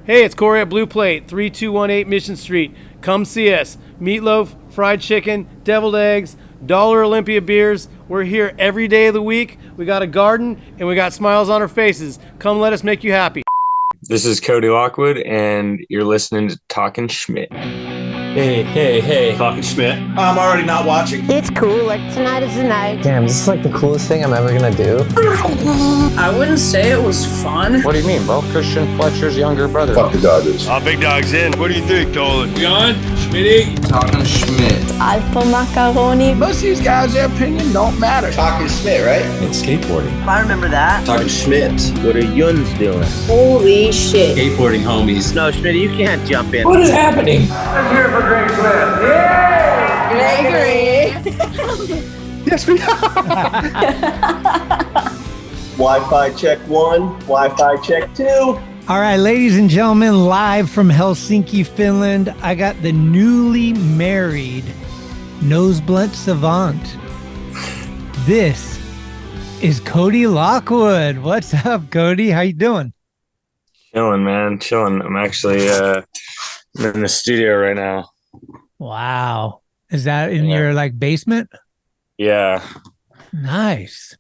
Hey, it's Corey at Blue Plate, 3218 Mission Street. Come see us. Meatloaf, fried chicken, deviled eggs, Dollar Olympia beers. We're here every day of the week. We got a garden and we got smiles on our faces. Come let us make you happy. This is Cody Lockwood, and you're listening to Talkin Schmit. Hey. Talkin Schmit. I'm already not watching. It's cool, like tonight is the night. Damn, this is like the coolest thing I'm ever gonna do. I wouldn't say it was fun. What do you mean? Well, Christian Fletcher's younger brother. Fuck the Dodgers. Big Dog's in. What do you think, Dolan? We on? Schmitty? Talkin Schmit. Alpha macaroni. Most of these guys, their opinion don't matter. Talkin Schmit, right? It's skateboarding. I remember that. Talkin Schmit. What are Yuns doing? Holy shit. Skateboarding homies. No, Schmitty, you can't jump in. What is happening? I'm here for Great Cliff. Gregory. Yes, we are. Wi-Fi check 1, Wi-Fi check 2. All right, ladies and gentlemen, live from Helsinki, Finland, I got the newly married nose blunt savant. This is Cody Lockwood. What's up, Cody? How you doing? Chilling, man. Chilling. I'm actually in the studio right now. Wow. Is that in your basement? Yeah. Nice.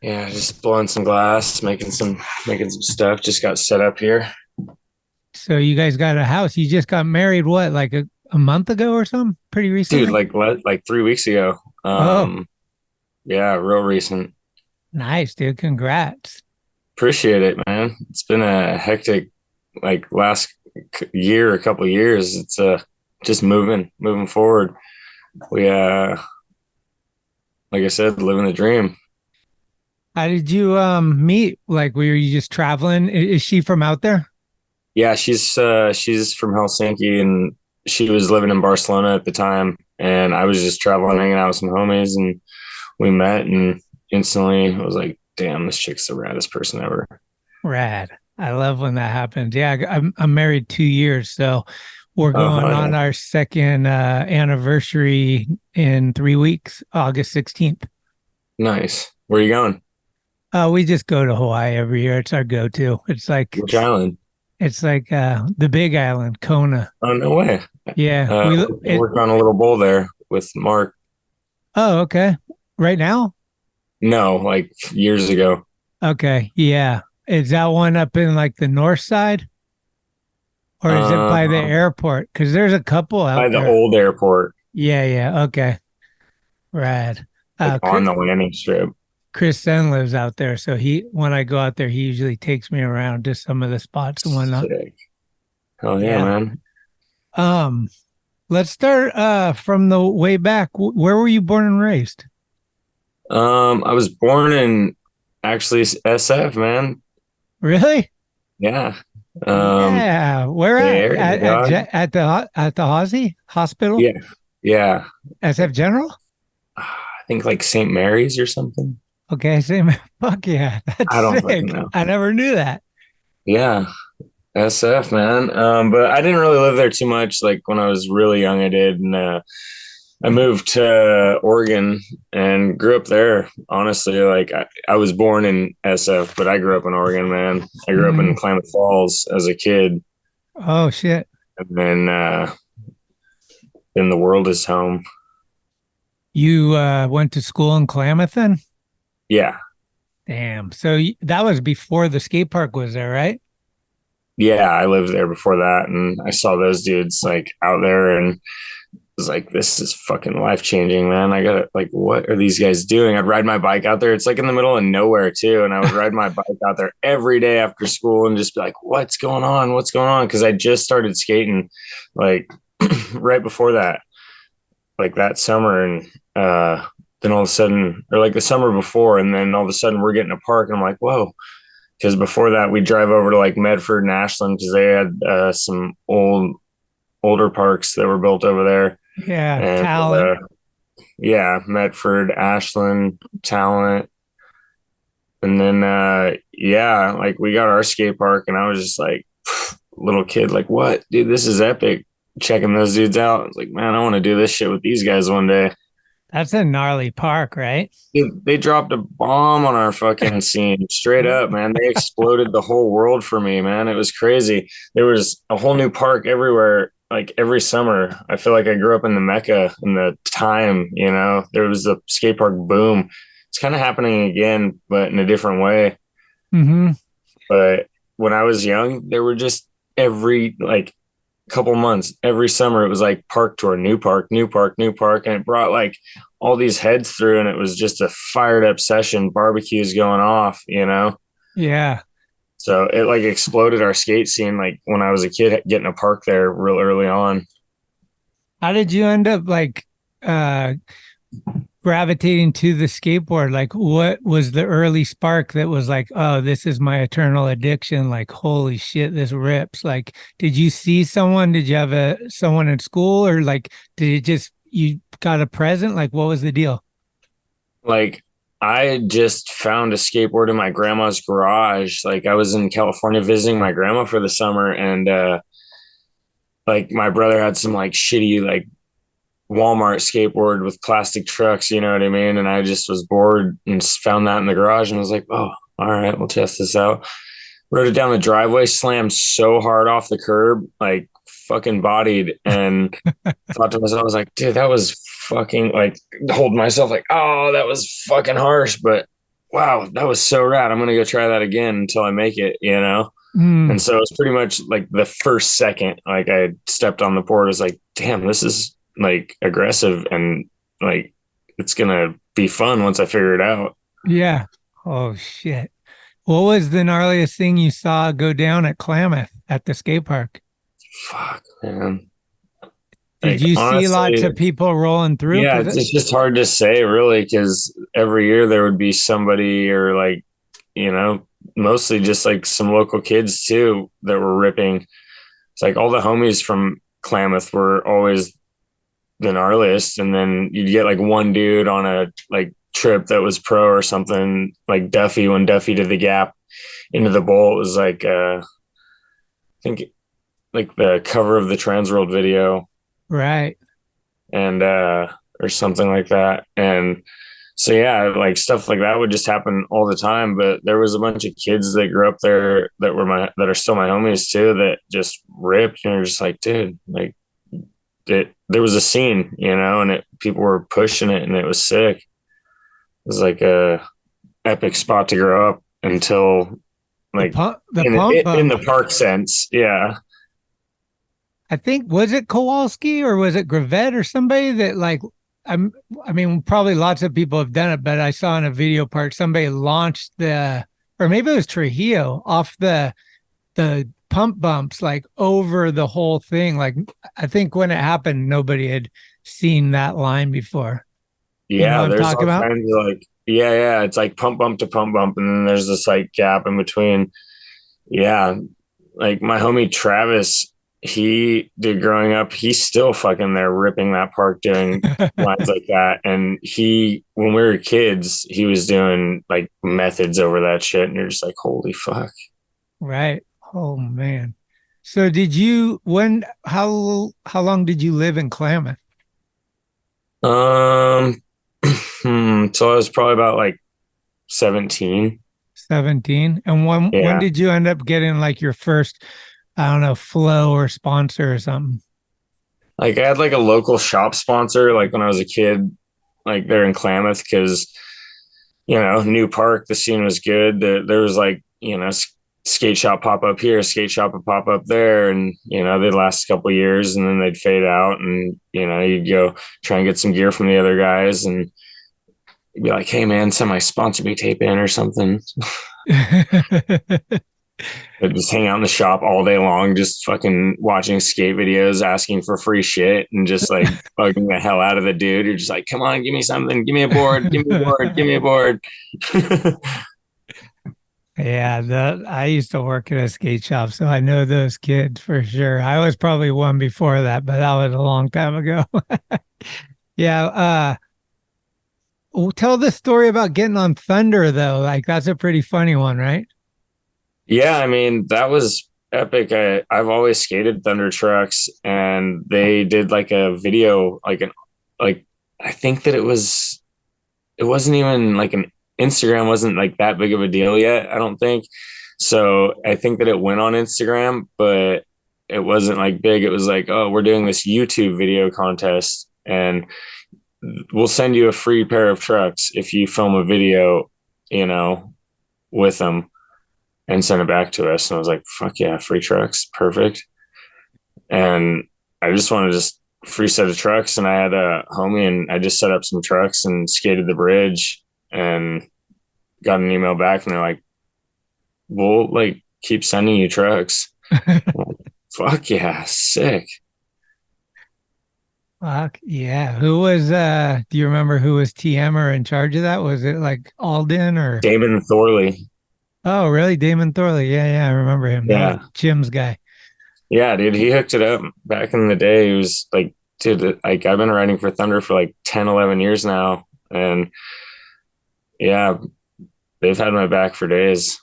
Yeah, just blowing some glass, making some stuff. Just got set up here. So you guys got a house. You just got married, what, like a month ago or something? Pretty recently? Dude, like 3 weeks ago. Yeah, real recent. Nice, dude. Congrats. Appreciate it, man. It's been a hectic, last year, a couple of years. It's just moving forward. We, like I said, living the dream. How did you meet? Were you just traveling? Is she from out there? Yeah, she's from Helsinki, and she was living in Barcelona at the time. And I was just traveling, hanging out with some homies, and we met, and instantly I was like, damn, this chick's the raddest person ever. Rad. I love when that happens. Yeah, I'm married 2 years, so we're going on our second anniversary in 3 weeks, August 16th. Nice. Where are you going? We just go to Hawaii every year. It's our go-to. It's like which island? It's like the Big Island, Kona. Oh, no way. Yeah. We worked on a little bowl there with Mark. Oh, okay. Right now? No, like years ago. Okay. Yeah. Is that one up in the north side? Or is it by the airport? Because there's a couple out by there. The old airport. Yeah. Okay. Rad. On the landing strip. Chris Sen lives out there, so when I go out there, he usually takes me around to some of the spots and whatnot. Sick. Hell yeah, man. Let's start from the way back. Where were you born and raised? I was born in actually SF, man. Really? Yeah. Yeah. Where at the Aussie hospital? Yeah. SF General? I think St. Mary's or something. Okay, fuck yeah. That's I don't sick. know. I never knew that. Yeah. SF, man. But I didn't really live there too much. When I was really young, I did. And I moved to Oregon and grew up there. Honestly, I was born in SF, but I grew up in Oregon, man. I grew up in Klamath Falls as a kid. Oh, shit. And then the world is home. You went to school in Klamath then? Yeah. Damn. So that was before the skate park was there, right? Yeah, I lived there before that, and I saw those dudes out there, and I was like, this is fucking life-changing, man. I gotta, what are these guys doing? I'd ride my bike out there. It's in the middle of nowhere too, and I would ride my bike out there every day after school and just be like, what's going on? Because I just started skating right before that, that summer, and then all of a sudden, or the summer before, and then all of a sudden we're getting a park, and I'm like, whoa. Because before that, we'd drive over to Medford and Ashland because they had some older parks that were built over there. Yeah, and, Talent. Medford, Ashland, Talent. And then, we got our skate park, and I was just little kid, what? Dude, this is epic. Checking those dudes out. I was like, man, I want to do this shit with these guys one day. That's a gnarly park, right? Dude, they dropped a bomb on our fucking scene. Straight up, man. They exploded the whole world for me, man. It was crazy. There was a whole new park everywhere, like every summer. I feel like I grew up in the Mecca in the time, you know. There was a skate park boom. It's kind of happening again, but in a different way. Mm-hmm. But when I was young, there were just every like couple months, every summer, it was like park tour, new park, new park, new park. And it brought like all these heads through, and it was just a fired up session, barbecues going off, you know? Yeah. So it like exploded our skate scene, like when I was a kid, getting a park there real early on. How did you end up like gravitating to the skateboard? Like, what was the early spark that was like, oh, this is my eternal addiction? Like, holy shit, this rips. Like, did you see someone? Did you have someone in school, or like, did it just, you got a present? Like, what was the deal? Like, I just found a skateboard in my grandma's garage. Like, I was in California visiting my grandma for the summer, and like my brother had some like shitty like Walmart skateboard with plastic trucks, you know what I mean? And I just was bored and found that in the garage and was like, oh, all right, we'll test this out. Rode it down the driveway, slammed so hard off the curb, like fucking bodied, and thought to myself, I was like, dude, that was fucking, like, holding myself like, oh, that was fucking harsh, but wow, that was so rad. I'm going to go try that again until I make it, you know? And so it was pretty much like the first second, like I stepped on the board, I was like, damn, this is like aggressive, and like it's gonna be fun once I figure it out. Yeah. Oh shit. What was the gnarliest thing you saw go down at Klamath at the skate park? Fuck, man. Did you see lots of people rolling through? Yeah, it's just hard to say really, because every year there would be somebody, or like, you know, mostly just like some local kids too that were ripping. It's like all the homies from Klamath were always the gnarliest, and then you'd get like one dude on a like trip that was pro or something, like Duffy. When Duffy did the gap into the bowl, it was like I think like the cover of the Transworld video, right? And or something like that. And so yeah, like stuff like that would just happen all the time. But there was a bunch of kids that grew up there that are still my homies too, that just ripped, and you're just like, dude, like there was a scene, you know, and people were pushing it, and it was sick. It was like a epic spot to grow up until like in the park sense. Yeah. I think, was it Kowalski or was it Gravette or somebody that like, I mean, probably lots of people have done it, but I saw in a video part, somebody launched or maybe it was Trujillo, off the pump bumps, like over the whole thing. Like, I think when it happened, nobody had seen that line before. Yeah, you know what I'm there's talking all about? kinds of like, yeah, it's like pump bump to pump bump, and then there's this like gap in between. Yeah, like my homie Travis, he did growing up, he's still fucking there ripping that park doing lines like that. And when we were kids, he was doing like methods over that shit, and you're just like, holy fuck. Right. Oh man. So how long did you live in Klamath? So I was probably about like 17. 17. And when did you end up getting like your first, I don't know, flow or sponsor or something? Like I had like a local shop sponsor, like when I was a kid, like there in Klamath, because, you know, new park, the scene was good. There was like, you know, skate shop pop up here, skate shop would pop up there, and you know, they'd last a couple of years and then they'd fade out, and you know, you'd go try and get some gear from the other guys, and you'd be like, hey man, send my sponsor me tape in or something. I'd just hang out in the shop all day long, just fucking watching skate videos, asking for free shit, and just like bugging the hell out of the dude. You're just like, come on, give me something, give me a board, give me a board, give me a board. Yeah, I used to work at a skate shop, so I know those kids for sure. I was probably one before that, but that was a long time ago. Yeah. Tell the story about getting on Thunder, though. Like, that's a pretty funny one, right? Yeah, I mean, that was epic. I've always skated Thunder trucks, and they did like a video, like I think that it wasn't even like Instagram wasn't like that big of a deal yet, I don't think. So I think that it went on Instagram, but it wasn't like big. It was like, oh, we're doing this YouTube video contest and we'll send you a free pair of trucks if you film a video, with them and send it back to us. And I was like, fuck yeah, free trucks. Perfect. And I just wanted free set of trucks. And I had a homie and I just set up some trucks and skated the bridge and got an email back. And they're like, we'll like keep sending you trucks. Fuck yeah. Sick. Fuck yeah. Who was do you remember who was TM or in charge of that? Was it like Alden or Damon Thorley? Oh, really? Damon Thorley. Yeah, I remember him. Yeah. That was Jim's guy. Yeah, dude, he hooked it up back in the day. He was like, dude, like I've been riding for Thunder for like 10, 11 years now. And yeah, they've had my back for days.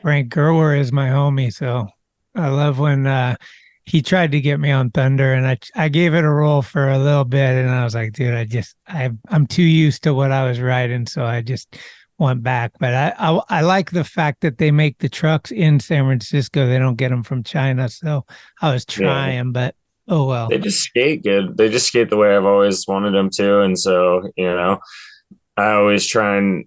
Frank Gerwer is my homie, so I love when he tried to get me on Thunder, and I gave it a roll for a little bit, and I was like, dude, I'm too used to what I was riding, so I just went back. But I like the fact that they make the trucks in San Francisco. They don't get them from China, so I was trying, but oh well. They just skate good. They just skate the way I've always wanted them to, and so I always try and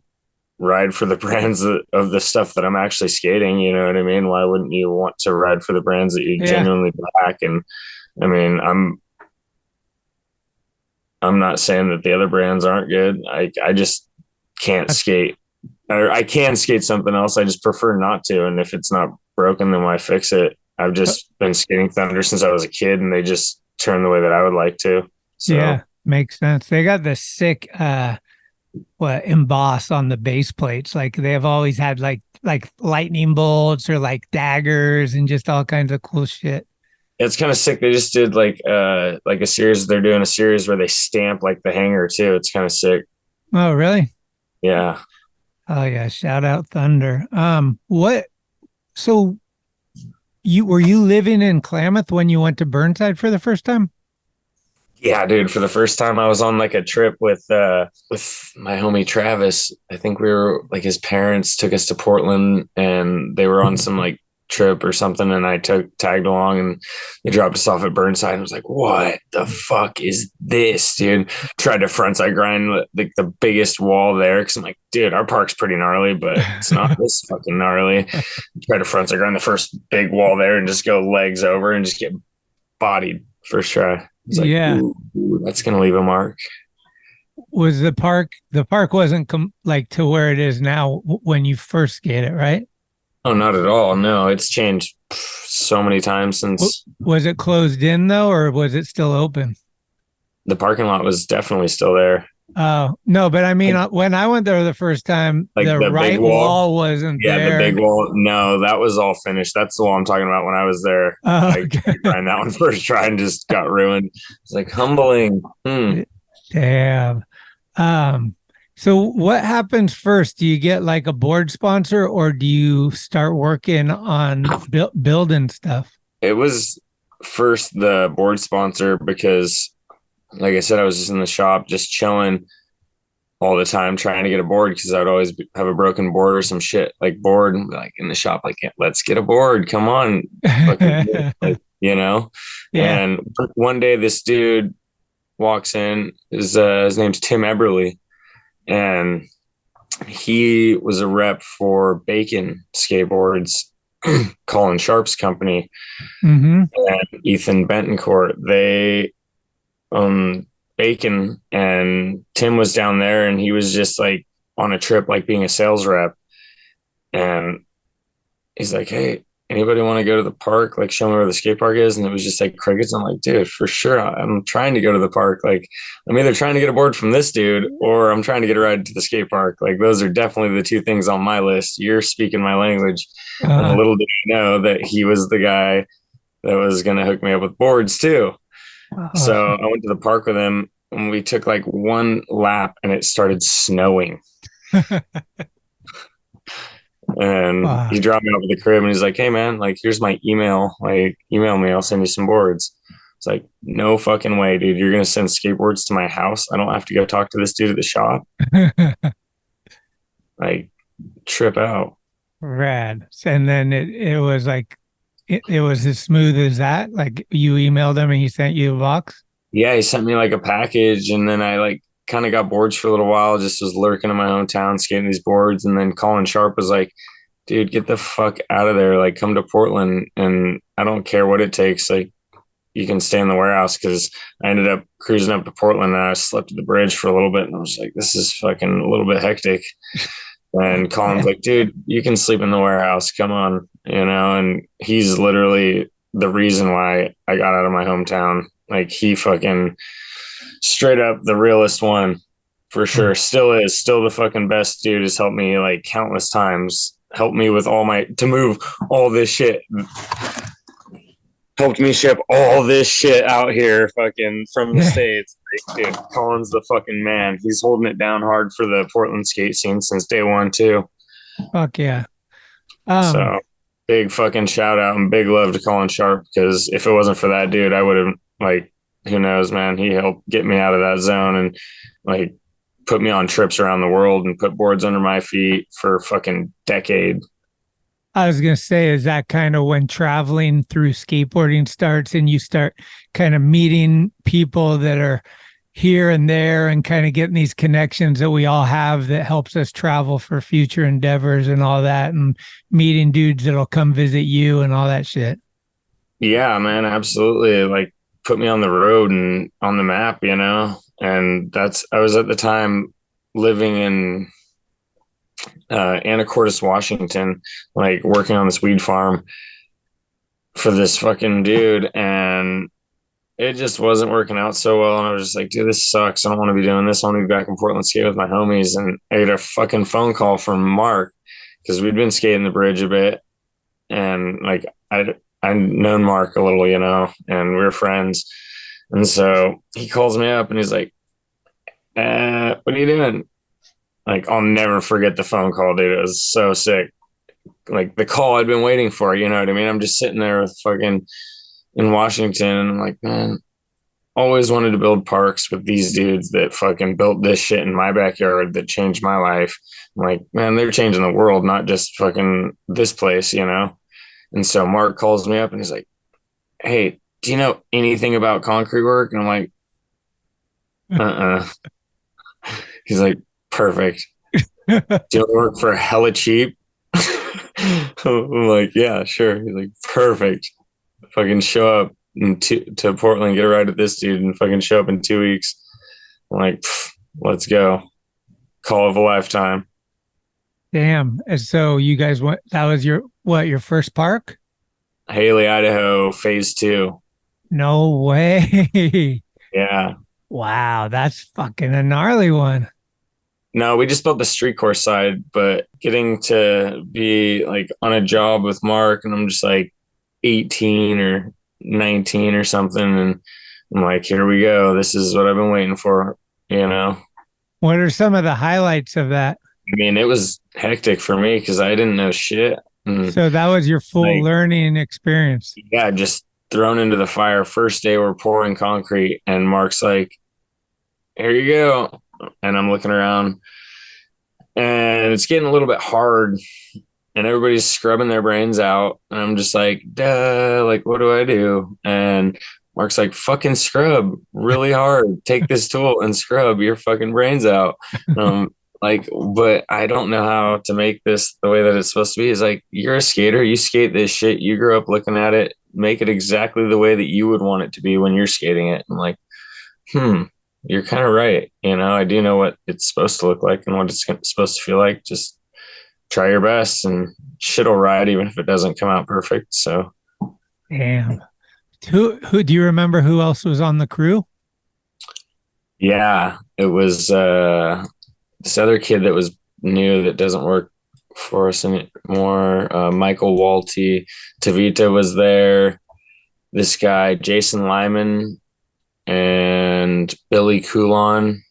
ride for the brands of the stuff that I'm actually skating. You know what I mean? Why wouldn't you want to ride for the brands that you genuinely back? And I mean, I'm not saying that the other brands aren't good. I just can't skate, or I can skate something else. I just prefer not to. And if it's not broken, then why fix it? I've just been skating Thunder since I was a kid, and they just turn the way that I would like to. So. Yeah, makes sense. They got the sick emboss on the base plates. Like they have always had like lightning bolts or like daggers and just all kinds of cool shit. It's kind of sick. They just did like a series. They're doing a series where they stamp like the hanger too. It's kind of sick. Oh, really? Yeah. Oh yeah. Shout out Thunder. So were you living in Klamath when you went to Burnside for the first time? Yeah, dude. For the first time, I was on like a trip with my homie Travis. I think we were like his parents took us to Portland, and they were on some like trip or something, and I tagged along, and they dropped us off at Burnside. And I was like, "What the fuck is this, dude?" Tried to frontside grind like the biggest wall there because I'm like, dude, our park's pretty gnarly, but it's not this fucking gnarly. Tried to frontside grind the first big wall there and just go legs over and just get bodied first try. Like, yeah, ooh, that's gonna leave a mark. Was the park wasn't like to where it is now when you first skated, right? Oh, not at all. No, it's changed so many times since. Was it closed in though, or was it still open? The parking lot was definitely still there. Oh no, but I mean, when I went there the first time, like the right wall wasn't there. Yeah, the big wall. No, that was all finished. That's the wall I'm talking about when I was there. Oh, okay. I tried that one first try and just got ruined. It's like humbling. Damn. So what happens first? Do you get like a board sponsor, or do you start working on building stuff? It was first the board sponsor because, like I said, I was just in the shop, just chilling all the time, trying to get a board because I would always have a broken board or some shit like board, and be like in the shop, like, let's get a board. Come on. Like, Yeah. And one day this dude walks in, his name's Tim Eberly, and he was a rep for Bacon Skateboards, Colin Sharp's company, and Ethan Bentoncourt. They Bacon, and Tim was down there, and he was just like on a trip, like being a sales rep, and he's like, hey, anybody want to go to the park? Like, show me where the skate park is. And it was just like crickets. I'm like, dude, for sure, I'm trying to go to the park. Like, I'm either trying to get a board from this dude or I'm trying to get a ride to the skate park. Like, those are definitely the two things on my list. You're speaking my language. And little did I know that he was the guy that was going to hook me up with boards too. So I went to the park with him, and we took like one lap, and it started snowing. And he dropped me off at the crib, and he's like, hey man, like, here's my email, like, email me, I'll send you some boards. It's like, no fucking way, dude. You're going to send skateboards to my house? I don't have to go talk to this dude at the shop. Like, trip out. Rad. And then it was like, it was as smooth as that. Like you emailed him and he sent you a box. Yeah, he sent me like a package, and then I like kind of got boards for a little while, just was lurking in my hometown skating these boards. And then Colin Sharp was like, dude, get the fuck out of there. Like, come to Portland, and I don't care what it takes. Like, you can stay in the warehouse, because I ended up cruising up to Portland, and I slept at the bridge for a little bit, and I was like, this is fucking a little bit hectic. And Colin's like, dude, you can sleep in the warehouse. Come on, and he's literally the reason why I got out of my hometown. Like, he fucking straight up the realest one for sure. Still is, still the fucking best dude. Has helped me like countless times, helped me with to move all this shit, helped me ship all this shit out here fucking from the States. Like, dude, Colin's the fucking man. He's holding it down hard for the Portland skate scene since day one too. Fuck yeah. So big fucking shout out and big love to Colin Sharp, because if it wasn't for that dude, I would have, like, who knows, man. He helped get me out of that zone and like put me on trips around the world and put boards under my feet for a fucking decade. I was going to say, is that kind of when traveling through skateboarding starts and you start kind of meeting people that are here and there and kind of getting these connections that we all have that helps us travel for future endeavors and all that, and meeting dudes that'll come visit you and all that shit? Yeah, man, absolutely. Like, put me on the road and on the map, and I was at the time living in Anacortes, Washington, like working on this weed farm for this fucking dude, and it just wasn't working out so well. And I was just like, dude, this sucks. I don't want to be doing this. I want to be back in Portland skating with my homies. And I get a fucking phone call from Mark, because we'd been skating the bridge a bit, and like I'd known Mark a little, and we were friends. And so he calls me up and he's like, what are you doing? Like, I'll never forget the phone call, dude. It was so sick. Like, the call I'd been waiting for, you know what I mean? I'm just sitting there with fucking in Washington, and I'm like, man, always wanted to build parks with these dudes that fucking built this shit in my backyard that changed my life. I'm like, man, they're changing the world, not just fucking this place, And so Mark calls me up and he's like, hey, do you know anything about concrete work? And I'm like, He's like, perfect. Do you work for hella cheap? I'm like, yeah, sure. He's like, perfect. Fucking show up to Portland, get a ride with this dude, and fucking show up in 2 weeks. I'm like, let's go. Call of a lifetime. Damn. And so you guys went, that was your first park? Haley, Idaho, phase 2. No way. Yeah. Wow. That's fucking a gnarly one. No, we just built the street course side, but getting to be like on a job with Mark, and I'm just like 18 or 19 or something, and I'm like, here we go. This is what I've been waiting for, What are some of the highlights of that? I mean, it was hectic for me because I didn't know shit. So that was your full learning experience. Yeah, just thrown into the fire. First day we're pouring concrete, and Mark's like, here you go. And I'm looking around, and it's getting a little bit hard, and everybody's scrubbing their brains out. And I'm just like, duh, like, what do I do? And Mark's like, fucking scrub really hard. Take this tool and scrub your fucking brains out. Like, but I don't know how to make this the way that it's supposed to be. It's like, you're a skater. You skate this shit. You grew up looking at it. Make it exactly the way that you would want it to be when you're skating it. I'm like, you're kind of right. I do know what it's supposed to look like and what it's supposed to feel like. Just try your best, and shit'll ride even if it doesn't come out perfect. So, damn. Who do you remember who else was on the crew? Yeah, it was this other kid that was new that doesn't work for us anymore. Michael Walty, Tavita was there. This guy, Jason Lyman, and Billy Coulon.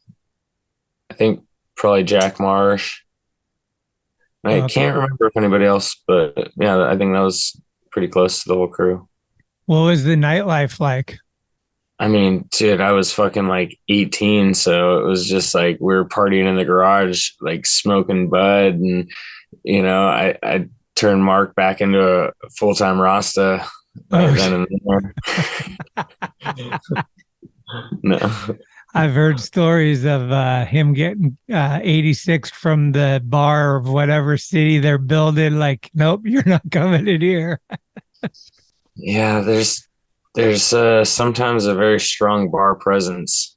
I think probably Jack Marsh. I can't remember if anybody else, but yeah, I think that was pretty close to the whole crew. What was the nightlife like? I mean, dude, I was fucking like 18, so it was just like we were partying in the garage, like smoking bud, and I turned Mark back into a full-time Rasta right then and there. No. I've heard stories of him getting 86 from the bar of whatever city they're building. Like, nope, you're not coming in here. Yeah, there's sometimes a very strong bar presence.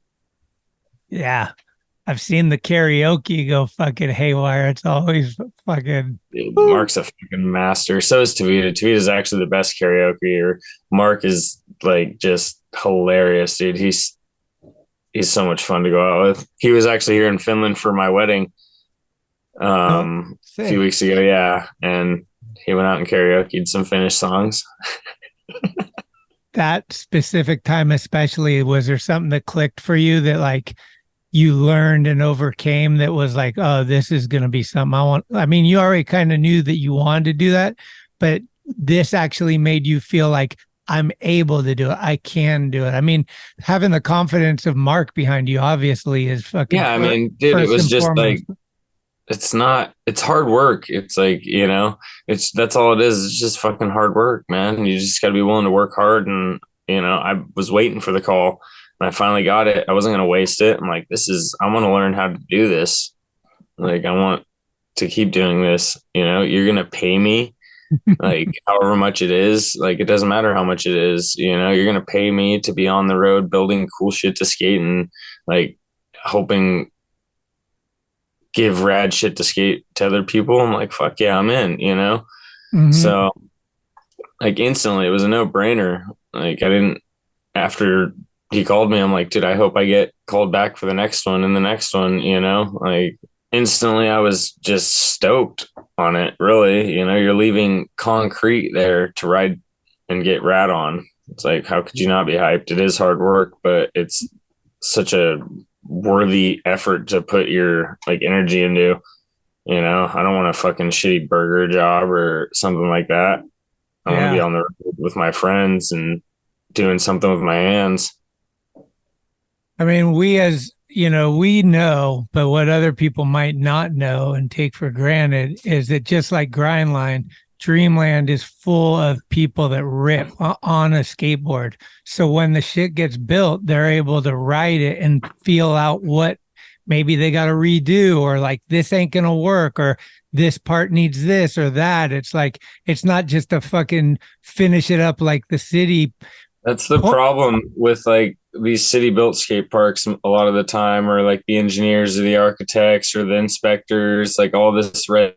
Yeah. I've seen the karaoke go fucking haywire. It's always fucking. Dude, Mark's a fucking master. So is Tavita. Tavita's actually the best karaoke. Mark is like just hilarious, dude. He's so much fun to go out with. He was actually here in Finland for my wedding a few weeks ago. Yeah. And he went out and karaoke'd some Finnish songs. That specific time, especially, was there something that clicked for you that like you learned and overcame that was like, oh, this is going to be something I want? I mean, you already kind of knew that you wanted to do that, but this actually made you feel like, I'm able to do it. I can do it. I mean, having the confidence of Mark behind you obviously is fucking. Yeah, I mean, dude, it was just like, it's hard work. It's like, that's all it is. It's just fucking hard work, man. You just got to be willing to work hard. And, I was waiting for the call and I finally got it. I wasn't going to waste it. I'm like, I want to learn how to do this. Like, I want to keep doing this. You're going to pay me. Like however much it is, like it doesn't matter how much it is, you're gonna pay me to be on the road building cool shit to skate and like helping give rad shit to skate to other people. I'm like, fuck yeah, I'm in, Mm-hmm. So like instantly it was a no-brainer. Like after he called me, I'm like, dude, I hope I get called back for the next one and the next one, like instantly I was just stoked on it. Really, you're leaving concrete there to ride and get rad on. It's like, how could you not be hyped? It is hard work, but it's such a worthy effort to put your like energy into. I don't want a fucking shitty burger job or something like that. I want to be on the road with my friends and doing something with my hands. I mean, we know, but what other people might not know and take for granted is that just like Grindline, Dreamland is full of people that rip on a skateboard. So when the shit gets built, they're able to ride it and feel out what maybe they got to redo, or like this ain't going to work, or this part needs this or that. It's like, it's not just a fucking finish it up like the city. That's the problem with like these city built skate parks a lot of the time, or like the engineers or the architects or the inspectors, like all this red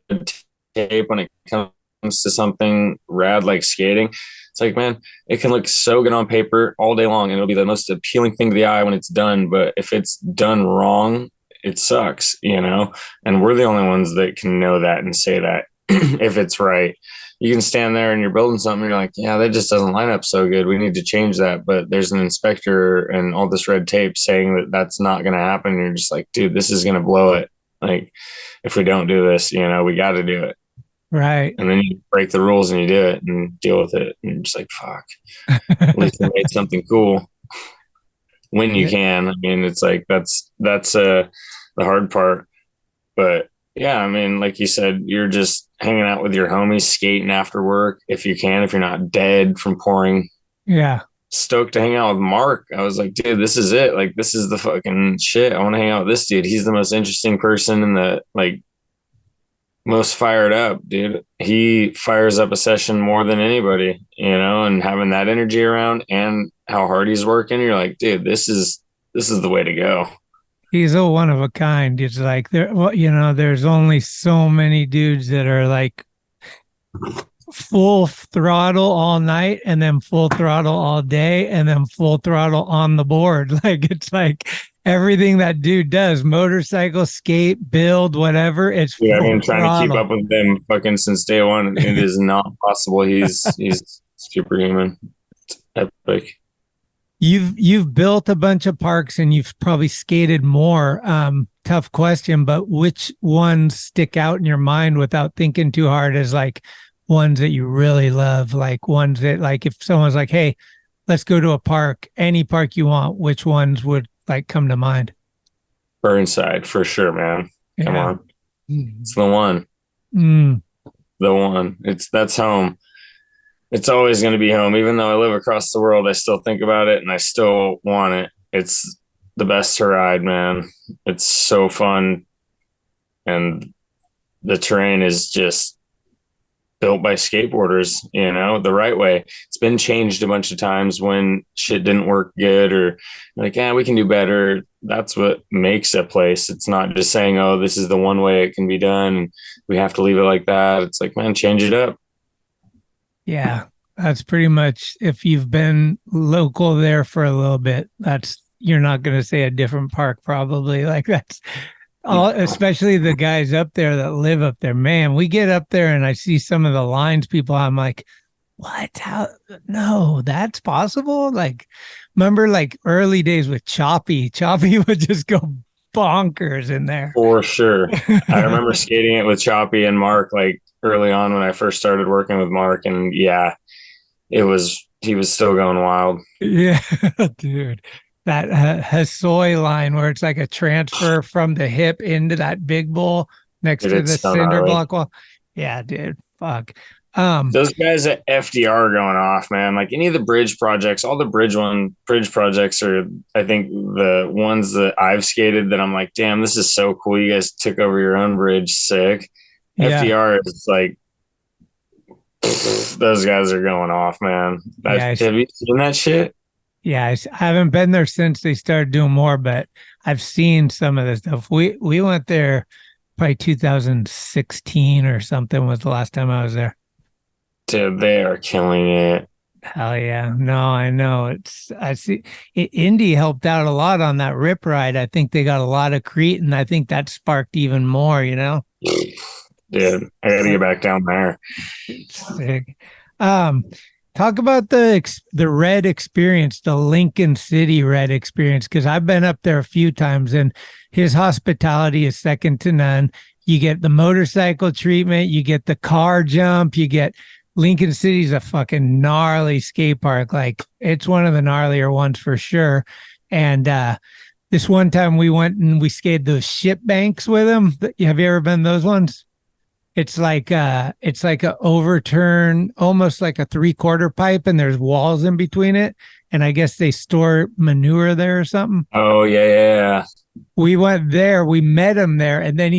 tape when it comes to something rad like skating. It's like, man, it can look so good on paper all day long and it'll be the most appealing thing to the eye when it's done. But if it's done wrong, it sucks, and we're the only ones that can know that and say that if it's right. You can stand there and you're building something, you're like, yeah, that just doesn't line up so good. We need to change that. But there's an inspector and all this red tape saying that that's not going to happen. And you're just like, dude, this is going to blow it. Like, if we don't do this, we got to do it. Right. And then you break the rules and you do it and deal with it. And you're just like, fuck, at least we made something cool when you can. I mean, it's like, that's the hard part. But yeah, I mean, like you said, you're just hanging out with your homies, skating after work if you can, if you're not dead from pouring. Yeah. Stoked to hang out with Mark. I was like, dude, this is it. Like, this is the fucking shit. I want to hang out with this dude. He's the most interesting person and the like most fired up, dude. He fires up a session more than anybody, and having that energy around and how hard he's working, you're like, dude, this is the way to go. He's a one of a kind. It's like there's only so many dudes that are like full throttle all night and then full throttle all day and then full throttle on the board. Like, it's like everything that dude does, motorcycle, skate, build, whatever. It's I've been trying to keep up with them fucking since day one. It is not possible. He's superhuman. It's epic. You've built a bunch of parks and you've probably skated more. Tough question, but which ones stick out in your mind without thinking too hard as like ones that you really love? Like ones that, like, if someone's like, hey, let's go to a park, any park you want, which ones would like come to mind? Burnside for sure, man. Come Yeah. on. It's the one. Mm. The one. That's home. It's always going to be home. Even though I live across the world, I still think about it and I still want it. It's the best to ride, man. It's so fun. And the terrain is just built by skateboarders, you know, the right way. It's been changed a bunch of times when shit didn't work good or like, yeah, we can do better. That's what makes a place. It's not just saying, oh, this is the one way it can be done. We have to leave it like that. It's like, man, change it up. Yeah, that's pretty much, if you've been local there for a little bit, you're not going to say a different park probably. Like that's all, especially the guys up there that live up there. Man, we get up there and I see some of the lines people, I'm like, what? How? No, that's possible? Like, remember like early days with Choppy would just go bonkers in there. For sure. I remember skating it with Choppy and Mark like early on when I first started working with Mark, and yeah, he was still going wild. Yeah, dude. That Hassoy line where it's like a transfer from the hip into that big bowl next to the cinder block wall. Yeah, dude. Fuck. Those guys at FDR are going off, man. Like any of the bridge projects, all the bridge projects are, I think, the ones that I've skated that I'm like, damn, this is so cool. You guys took over your own bridge. Sick. Yeah. FDR is like, those guys are going off, man. Have you seen that shit? Yeah, I haven't been there since they started doing more, but I've seen some of this stuff. We went there probably 2016 or something was the last time I was there. Dude, they are killing it. Hell yeah. No, I know. I see Indy helped out a lot on that rip ride. I think they got a lot of Crete, and I think that sparked even more, you know? Dude, I gotta get back down there. Sick. Talk about the Red experience, the Lincoln City Red experience, because I've been up there a few times, and his hospitality is second to none. You get the motorcycle treatment, you get the car jump, you get Lincoln City's a fucking gnarly skate park. Like it's one of the gnarlier ones for sure. And this one time we went and we skated those ship banks with him. Have you ever been those ones? It's like a overturn, almost like a 3/4 pipe, and there's walls in between it. And I guess they store manure there or something. Oh yeah. We went there, we met him there, and then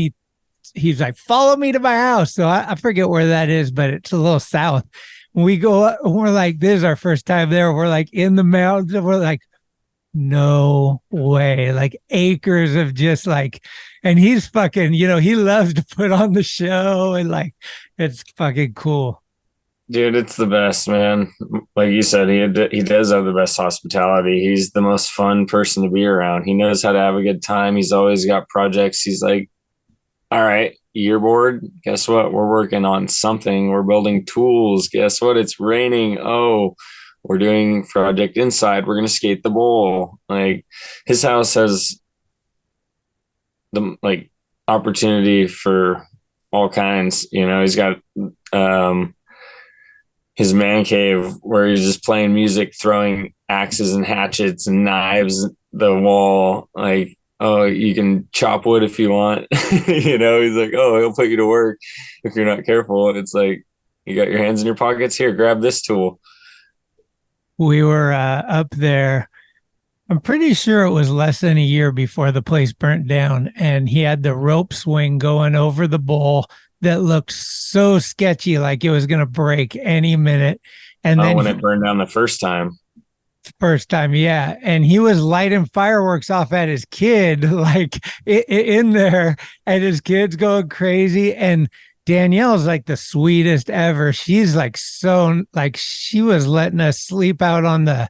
he's like, follow me to my house. So I forget where that is, but it's a little south. When we go up, we're like, this is our first time there. We're like in the mountains, and we're like, no way. Like acres of just like, and he's fucking, you know, he loves to put on the show, and like, it's fucking cool. Dude, it's the best, man. Like you said, he does have the best hospitality. He's the most fun person to be around. He knows how to have a good time. He's always got projects. He's like, all right, you're bored. Guess what? We're working on something. We're building tools. Guess what? It's raining. Oh, we're doing project inside. We're going to skate the bowl. Like his house has the like opportunity for all kinds, you know. He's got his man cave where he's just playing music, throwing axes and hatchets and knives at the wall. Like, oh, you can chop wood if you want. You know, he's like, oh, he'll put you to work if you're not careful. And it's like, you got your hands in your pockets, here, grab this tool. We were up there. I'm pretty sure it was less than a year before the place burnt down, and he had the rope swing going over the bowl that looked so sketchy, like it was going to break any minute. And then when it burned down the first time, yeah. And he was lighting fireworks off at his kid, like in there, and his kid's going crazy. And Danielle's like the sweetest ever. She's like, so like, she was letting us sleep out on the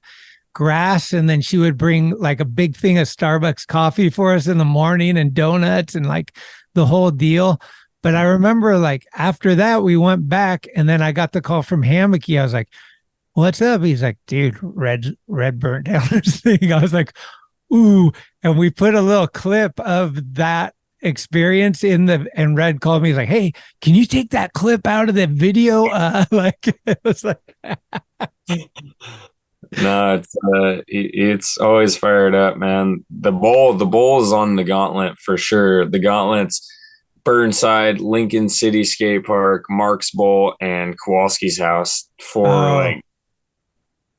grass, and then she would bring like a big thing of Starbucks coffee for us in the morning and donuts and like the whole deal. But I remember like after that, we went back, and then I got the call from Hammocky. I was like, what's up? He's like, dude, red burnt down this thing. I was like, ooh. And we put a little clip of that experience and Red called me. He's like, hey, can you take that clip out of the video? Like, it was like, No, it's always fired up, man. The bowl is on the gauntlet for sure. The gauntlet's Burnside, Lincoln City Skate Park, Mark's Bowl, and Kowalski's house for like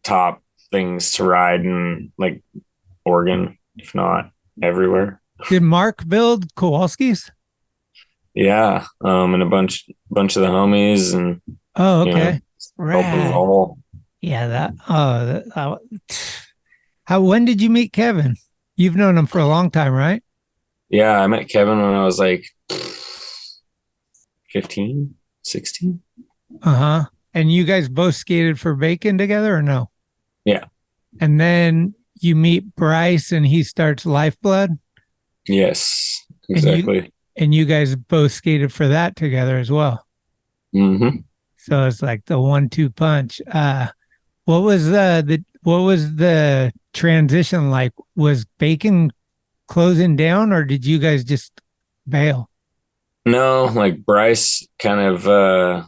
top things to ride in like Oregon, if not everywhere. Did Mark build Kowalski's? Yeah, and a bunch of the homies, and okay, right. Yeah, when did you meet Kevin? You've known him for a long time, right? Yeah, I met Kevin when I was like 15, 16. Uh-huh. And you guys both skated for Bacon together or no? Yeah. And then you meet Bryce and he starts Lifeblood? Yes, exactly. And you guys both skated for that together as well. Mm-hmm. So it's like the 1-2 punch. What was the transition like? Was Bacon closing down or did you guys just bail? No, like Bryce kind of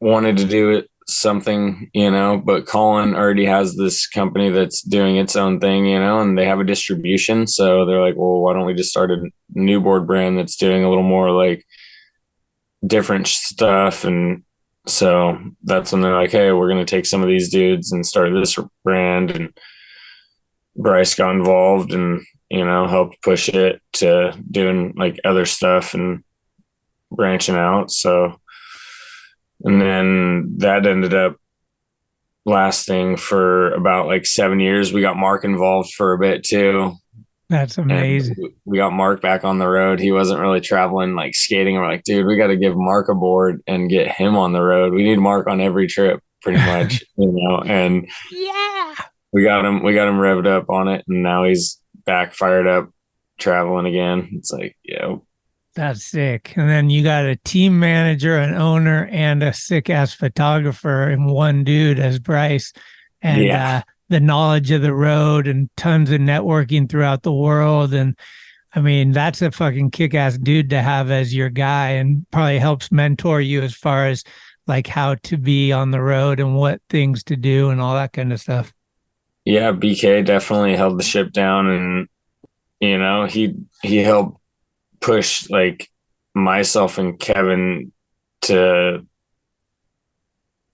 wanted to do something, but Colin already has this company that's doing its own thing, and they have a distribution. So they're like, well, why don't we just start a new board brand that's doing a little more like different stuff? And so that's when they're like, hey, we're going to take some of these dudes and start this brand. And Bryce got involved and, helped push it to doing like other stuff and branching out. So, and then that ended up lasting for about like 7 years. We got Mark involved for a bit too. That's amazing. And we got Mark back on the road. He wasn't really traveling like skating. We're like, dude, we got to give Mark a board and get him on the road. We need Mark on every trip pretty much, and yeah, we got him revved up on it. And now he's back fired up traveling again. It's like, that's sick. And then you got a team manager, an owner, and a sick ass photographer in one dude as Bryce. And the knowledge of the road and tons of networking throughout the world. And I mean, that's a fucking kick-ass dude to have as your guy and probably helps mentor you as far as like how to be on the road and what things to do and all that kind of stuff. Yeah, BK definitely held the ship down, and he helped push like myself and Kevin to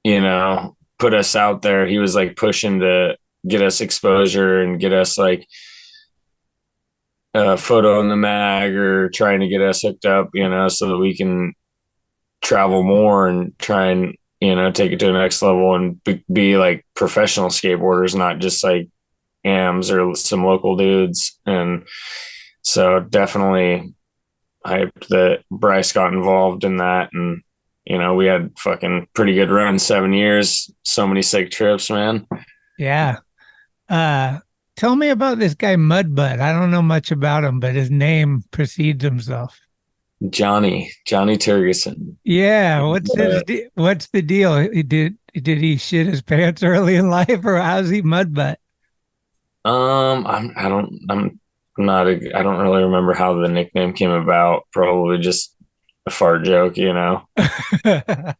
put us out there. He was like pushing to get us exposure and get us like a photo in the mag or trying to get us hooked up, so that we can travel more and try and take it to the next level and be like professional skateboarders, not just like AMs or some local dudes. And so definitely hyped that Bryce got involved in that. And we had fucking pretty good run, 7 years, so many sick trips, man. Yeah. Tell me about this guy Mudbutt. I don't know much about him, but his name precedes himself. Johnny Turgeson. Yeah, what's the deal? Did he shit his pants early in life, or how's he Mudbutt? I don't really remember how the nickname came about. Probably just a fart joke, I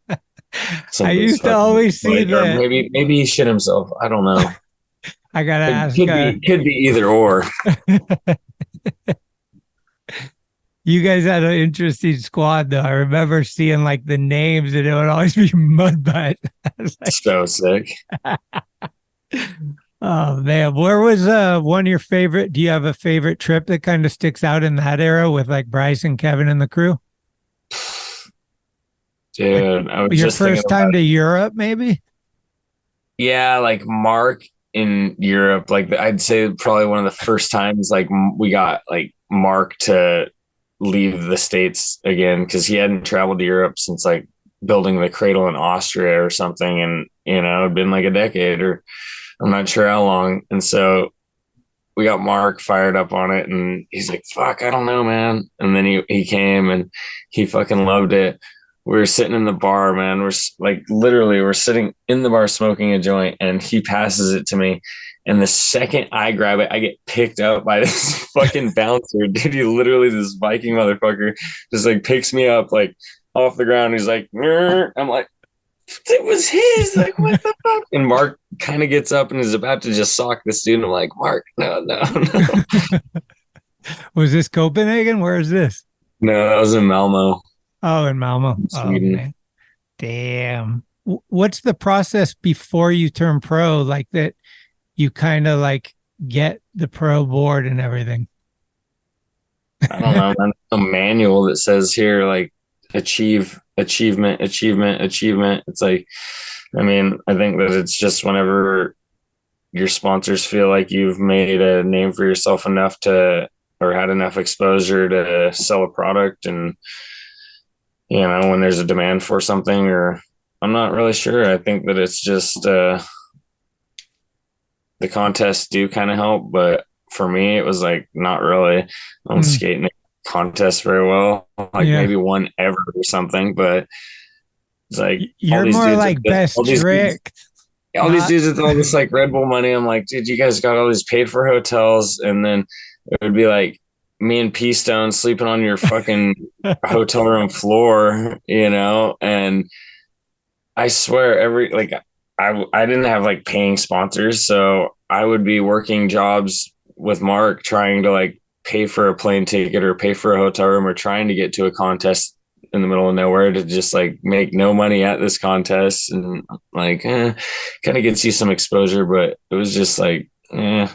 used to always see that. Maybe he shit himself. I don't know. I gotta ask. Could be either or. You guys had an interesting squad, though. I remember seeing like the names, and it would always be Mudbutt. Like, so sick. Oh man, where was one of your favorite? Do you have a favorite trip that kind of sticks out in that era with like Bryce and Kevin and the crew? Dude, I was your just first time to Europe, maybe? Yeah, like Mark in Europe. Like I'd say probably one of the first times like we got like Mark to leave the States again, because he hadn't traveled to Europe since like building the cradle in Austria or something, and it'd been like a decade, or I'm not sure how long. And so we got Mark fired up on it, and he's like, fuck, I don't know, man. And then he came and he fucking loved it. We were sitting in the bar, man. We're sitting in the bar smoking a joint, and he passes it to me. And the second I grab it, I get picked up by this fucking bouncer. Dude, he literally, this Viking motherfucker, just like picks me up like off the ground. He's like, Nrr. I'm like, it was his. Like, what the fuck? And Mark kind of gets up and is about to just sock the student. I'm like, Mark, no. Was this Copenhagen? Where is this? No, that was in Malmo. Oh, in Malmo. Sweden. Oh, man. Damn. What's the process before you turn pro? Like that you kind of like get the pro board and everything? I don't know, man. A manual that says here, like, achievement. It's like, I mean, I think that it's just whenever your sponsors feel like you've made a name for yourself enough to, or had enough exposure to sell a product, and you know, when there's a demand for something, or I'm not really sure. I think that it's just the contests do kind of help, but for me, it was like not really. I don't skate in a contest very well, like maybe one ever or something, but it's like you're all these more dudes like best trick. All these dudes with all this like Red Bull money. I'm like, dude, you guys got all these paid for hotels, and then it would be like me and P Stone sleeping on your fucking hotel room floor, you know? And I swear I didn't have like paying sponsors. So I would be working jobs with Mark trying to like pay for a plane ticket or pay for a hotel room or trying to get to a contest in the middle of nowhere to just like make no money at this contest. And like, kind of gets you some exposure, but it was just like,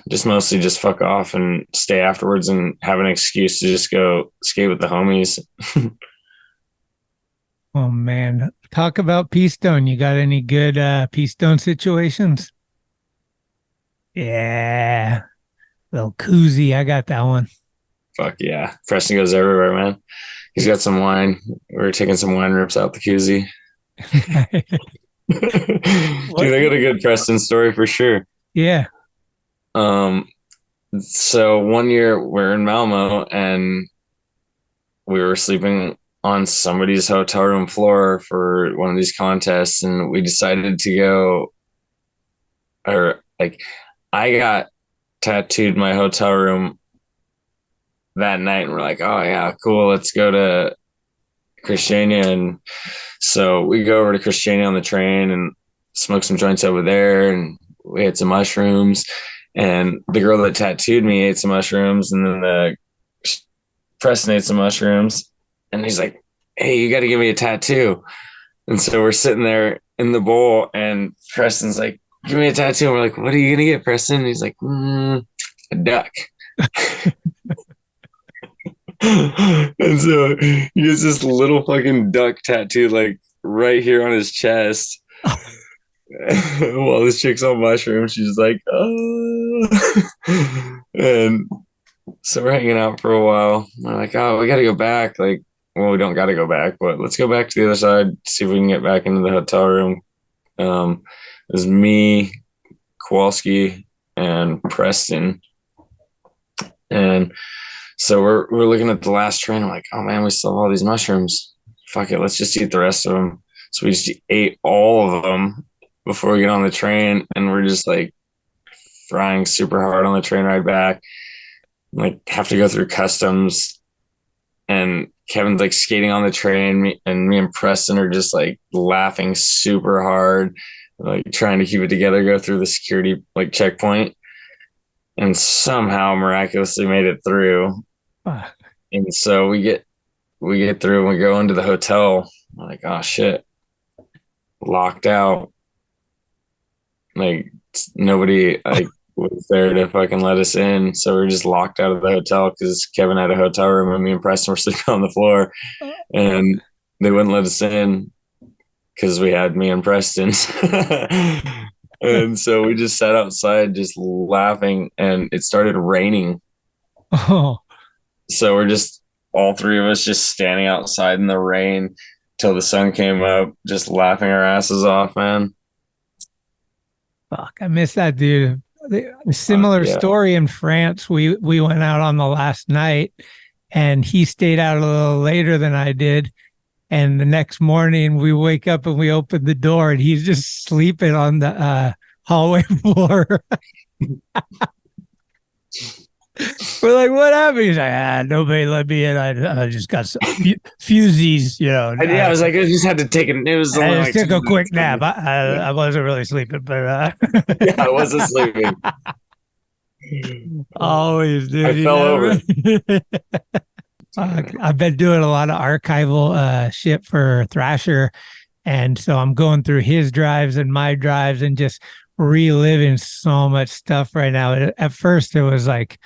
just mostly just fuck off and stay afterwards and have an excuse to just go skate with the homies. Oh man, talk about P-Stone. You got any good P-Stone situations? Yeah, little koozie. I got that one. Fuck yeah, Preston goes everywhere, man. He's got some wine. We're taking some wine rips out the koozie. Dude, I got a good Preston story for sure. Yeah. So one year we're in Malmo and we were sleeping on somebody's hotel room floor for one of these contests, and we decided to go, or like I got tattooed my hotel room that night, and we're like, oh yeah, cool, let's go to Christiania. And so we go over to Christiania on the train and smoke some joints over there, and we had some mushrooms. And the girl that tattooed me ate some mushrooms, and then Preston ate some mushrooms, and he's like, hey, you got to give me a tattoo. And so we're sitting there in the bowl, and Preston's like, give me a tattoo. And we're like, what are you going to get, Preston? And he's like, a duck. And so he has this little fucking duck tattooed like right here on his chest. While this chick's on mushrooms, she's like, oh. And so we're hanging out for a while. We're like, oh, we got to go back. Like, well, we don't got to go back, but let's go back to the other side, see if we can get back into the hotel room. It was me, Kowalski, and Preston. And so we're looking at the last train. I'm like, oh man, we still have all these mushrooms. Fuck it, let's just eat the rest of them. So we just ate all of them before we get on the train, and we're just like frying super hard on the train ride back. Like, have to go through customs, and Kevin's like skating on the train, and me and Preston are just like laughing super hard, like trying to keep it together, go through the security like checkpoint, and somehow miraculously made it through. And so we get through and we go into the hotel. I'm like, oh shit, locked out. Like, nobody like was there to fucking let us in, so we're just locked out of the hotel because Kevin had a hotel room and me and Preston were sleeping on the floor, and they wouldn't let us in because we had me and Preston. And so we just sat outside just laughing, and it started raining. Oh, so we're just all three of us just standing outside in the rain till the sun came up, just laughing our asses off, man. Fuck, I miss that, dude. A similar story in France. We went out on the last night, and he stayed out a little later than I did. And the next morning we wake up and we open the door, and he's just sleeping on the hallway floor. We're like, what happened? He's like, nobody let me in. I just got some fusies, you know. I was like, I just had to take it. It was only I like just took 2 a quick minutes. nap. I wasn't really sleeping, but Yeah, I wasn't sleeping. always, dude. I fell over. I've been doing a lot of archival shit for Thrasher, and so I'm going through his drives and my drives and just reliving so much stuff right now. At first, it was like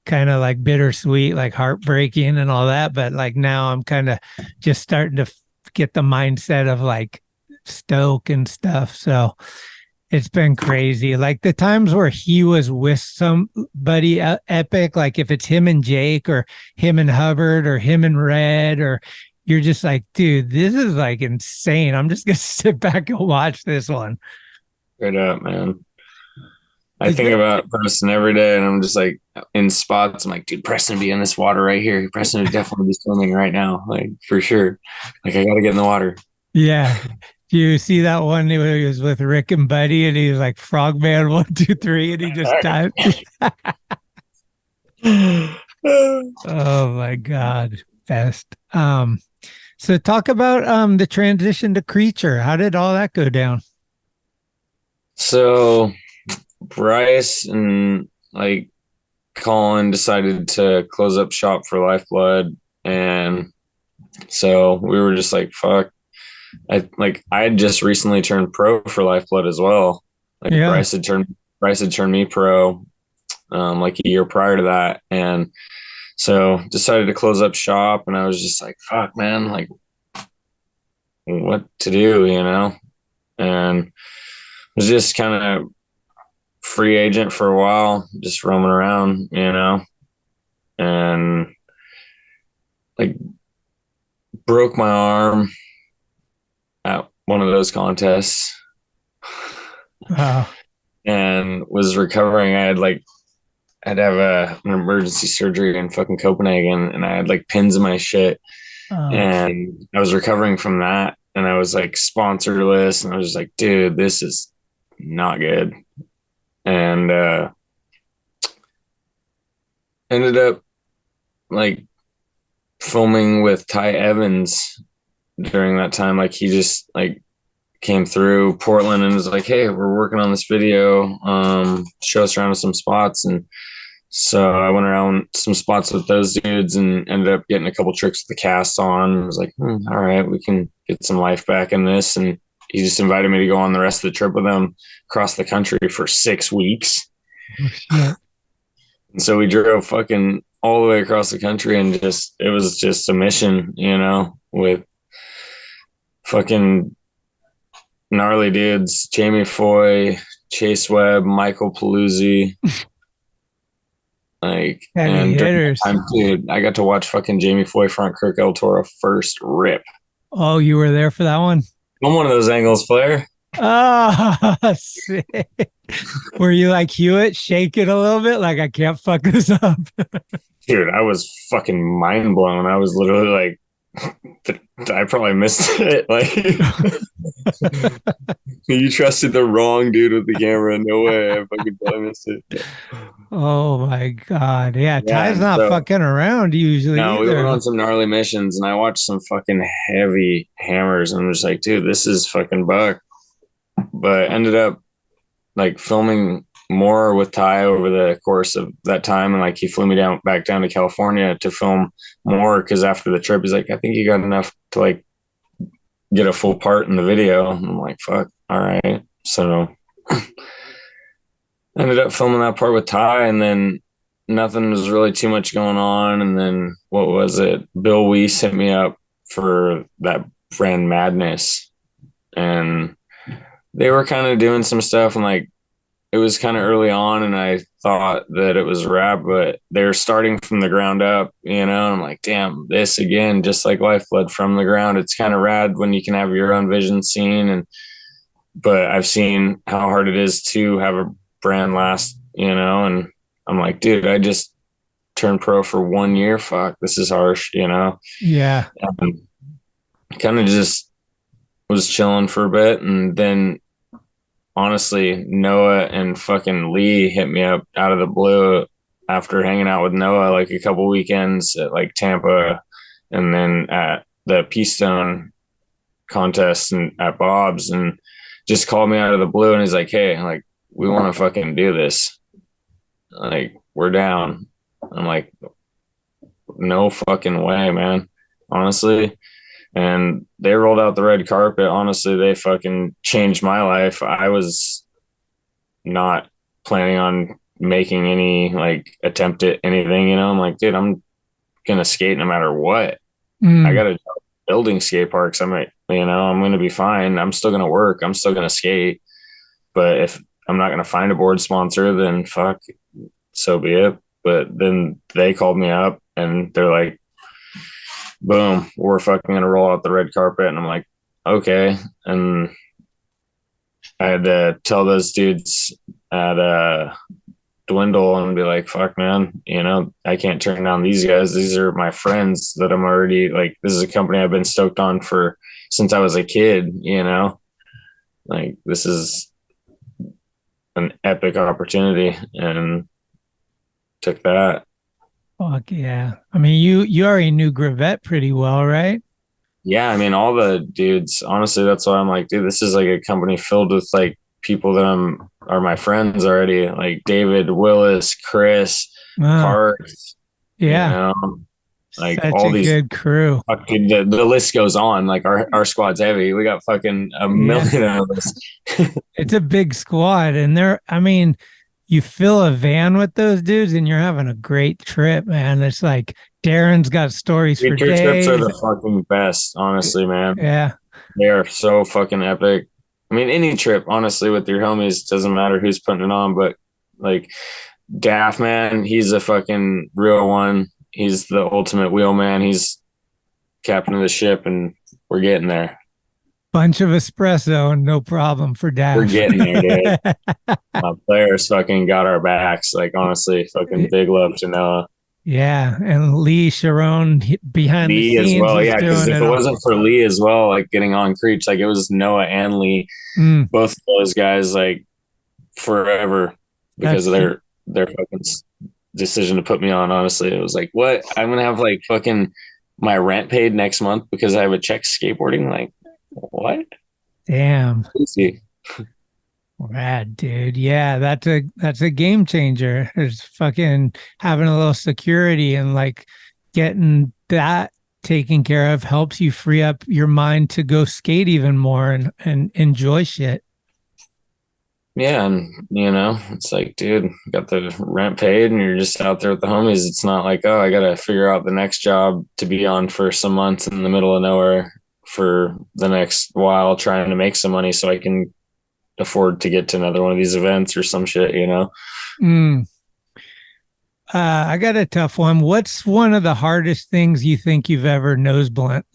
kind of like bittersweet, like heartbreaking and all that, but like now I'm kind of just starting to get the mindset of like stoke and stuff. So it's been crazy. Like the times where he was with somebody epic, like if it's him and Jake or him and Hubbard or him and Red, or you're just like, dude, this is like insane. I'm just going to sit back and watch this one. Straight up, man. I think about Preston every day, and I'm just like in spots. I'm like, dude, Preston be in this water right here. Preston would definitely be swimming right now, like for sure. Like I got to get in the water. Yeah. Do you see that one where he was with Rick and Buddy, and he was like Frogman 1, 2, 3, and he just died? Oh my God, best. So talk about the transition to Creature. How did all that go down? So Bryce and like Colin decided to close up shop for Lifeblood, and so we were just like, fuck. I had just recently turned pro for Lifeblood as well. Like yeah. Bryce had turned me pro like a year prior to that, and so decided to close up shop. And I was just like, fuck, man, like what to do, you know? And was just kind of free agent for a while, just roaming around, you know, and like broke my arm at one of those contests. Wow. And was recovering. I had to have an emergency surgery in fucking Copenhagen, and I had like pins in my shit. And I was recovering from that, and I was like sponsorless, and I was just like, dude, this is not good. And ended up like filming with Ty Evans during that time. Like he just like came through Portland and was like, hey, we're working on this video, show us around with some spots. And so I went around some spots with those dudes and ended up getting a couple tricks with the cast on. I was like, all right, we can get some life back in this. And he just invited me to go on the rest of the trip with him across the country for 6 weeks. And so we drove fucking all the way across the country, and it was just a mission, you know, with fucking gnarly dudes, Jamie Foy, Chase Webb, Michael Paluzzi. Like, and during that time, dude, I got to watch fucking Jamie Foy front Kirk El Toro first rip. Oh, you were there for that one? I'm one of those angles, player. Oh, sick. Were you like Hewitt, shaking a little bit? Like, I can't fuck this up. Dude, I was fucking mind blown. I was literally like, I probably missed it. Like, you trusted the wrong dude with the camera. No way. I fucking probably missed it. Oh my God. Yeah, Ty's not fucking around usually. No, either. We went on some gnarly missions, and I watched some fucking heavy hammers, and I'm just like, dude, this is fucking buck. But ended up like filming more with Ty over the course of that time, and like he flew me back down to California to film more, because after the trip he's like, I think you got enough to like get a full part in the video. And I'm like, fuck, all right. So ended up filming that part with Ty, and then nothing was really too much going on. And then what was it, Bill Weiss hit me up for that brand Madness, and they were kind of doing some stuff, and like it was kind of early on, and I thought that it was rap, but they're starting from the ground up, you know. And I'm like, damn, this again, just like Lifeblood, from the ground. It's kind of rad when you can have your own vision scene, but I've seen how hard it is to have a brand last, you know. And I'm like, dude, I just turned pro for 1 year. Fuck, this is harsh, you know. Yeah. Kind of just was chilling for a bit, and then honestly, Noah and fucking Lee hit me up out of the blue after hanging out with Noah like a couple weekends at like Tampa, and then at the Peastone contest and at Bob's, and just called me out of the blue, and he's like, hey, like, we want to fucking do this, like, we're down. I'm like, no fucking way, man, honestly. And they rolled out the red carpet. Honestly, they fucking changed my life. I was not planning on making any like attempt at anything, you know. I'm like, dude, I'm gonna skate no matter what. I got a job building skate parks. I'm like, you know, I'm gonna be fine. I'm still gonna work. I'm still gonna skate. But if I'm not gonna find a board sponsor, then fuck, so be it. But then they called me up and they're like, boom, we're fucking gonna roll out the red carpet. And I'm like, okay. And I had to tell those dudes at Dwindle and be like, fuck, man, you know, I can't turn down these guys. These are my friends that I'm already like, this is a company I've been stoked on for since I was a kid, you know, like this is an epic opportunity, and took that. Fuck yeah. I mean, you already knew Gravette pretty well, right? Yeah, I mean, all the dudes, honestly, that's why I'm like, dude, this is like a company filled with like people that are my friends already, like David, Willis, Chris, Hart. Yeah. You know? Like such all a these good crew. Fucking, the list goes on. Like our squad's heavy. We got fucking a million of us. It's a big squad, and I mean, you fill a van with those dudes and you're having a great trip, man. It's like Darren's got stories for days. Trips are the fucking best, honestly, man. Yeah. They are so fucking epic. I mean, any trip, honestly, with your homies, doesn't matter who's putting it on, but like Daff, man, he's a fucking real one. He's the ultimate wheelman. He's captain of the ship, and we're getting there. Bunch of espresso and no problem for Daff. We're getting there, dude. My players fucking got our backs. Like, honestly, fucking big love to Noah. Yeah, and Lee Sharon behind Lee the scenes as well. Yeah, because if it wasn't for Lee as well, like getting on creeps, like it was Noah and Lee, both of those guys, like forever because of their fucking decision to put me on. Honestly, it was like, what? I'm gonna have like fucking my rent paid next month because I have a check skateboarding. Like, what? Damn. Easy. Rad, dude. Yeah, that's a game changer. There's fucking having a little security, and like getting that taken care of helps you free up your mind to go skate even more and enjoy shit. Yeah, and you know, it's like, dude, got the rent paid and you're just out there with the homies. It's not like, oh, I gotta figure out the next job to be on for some months in the middle of nowhere for the next while trying to make some money so I can afford to get to another one of these events or some shit, you know. I got a tough one. What's one of the hardest things you think you've ever nose blunt?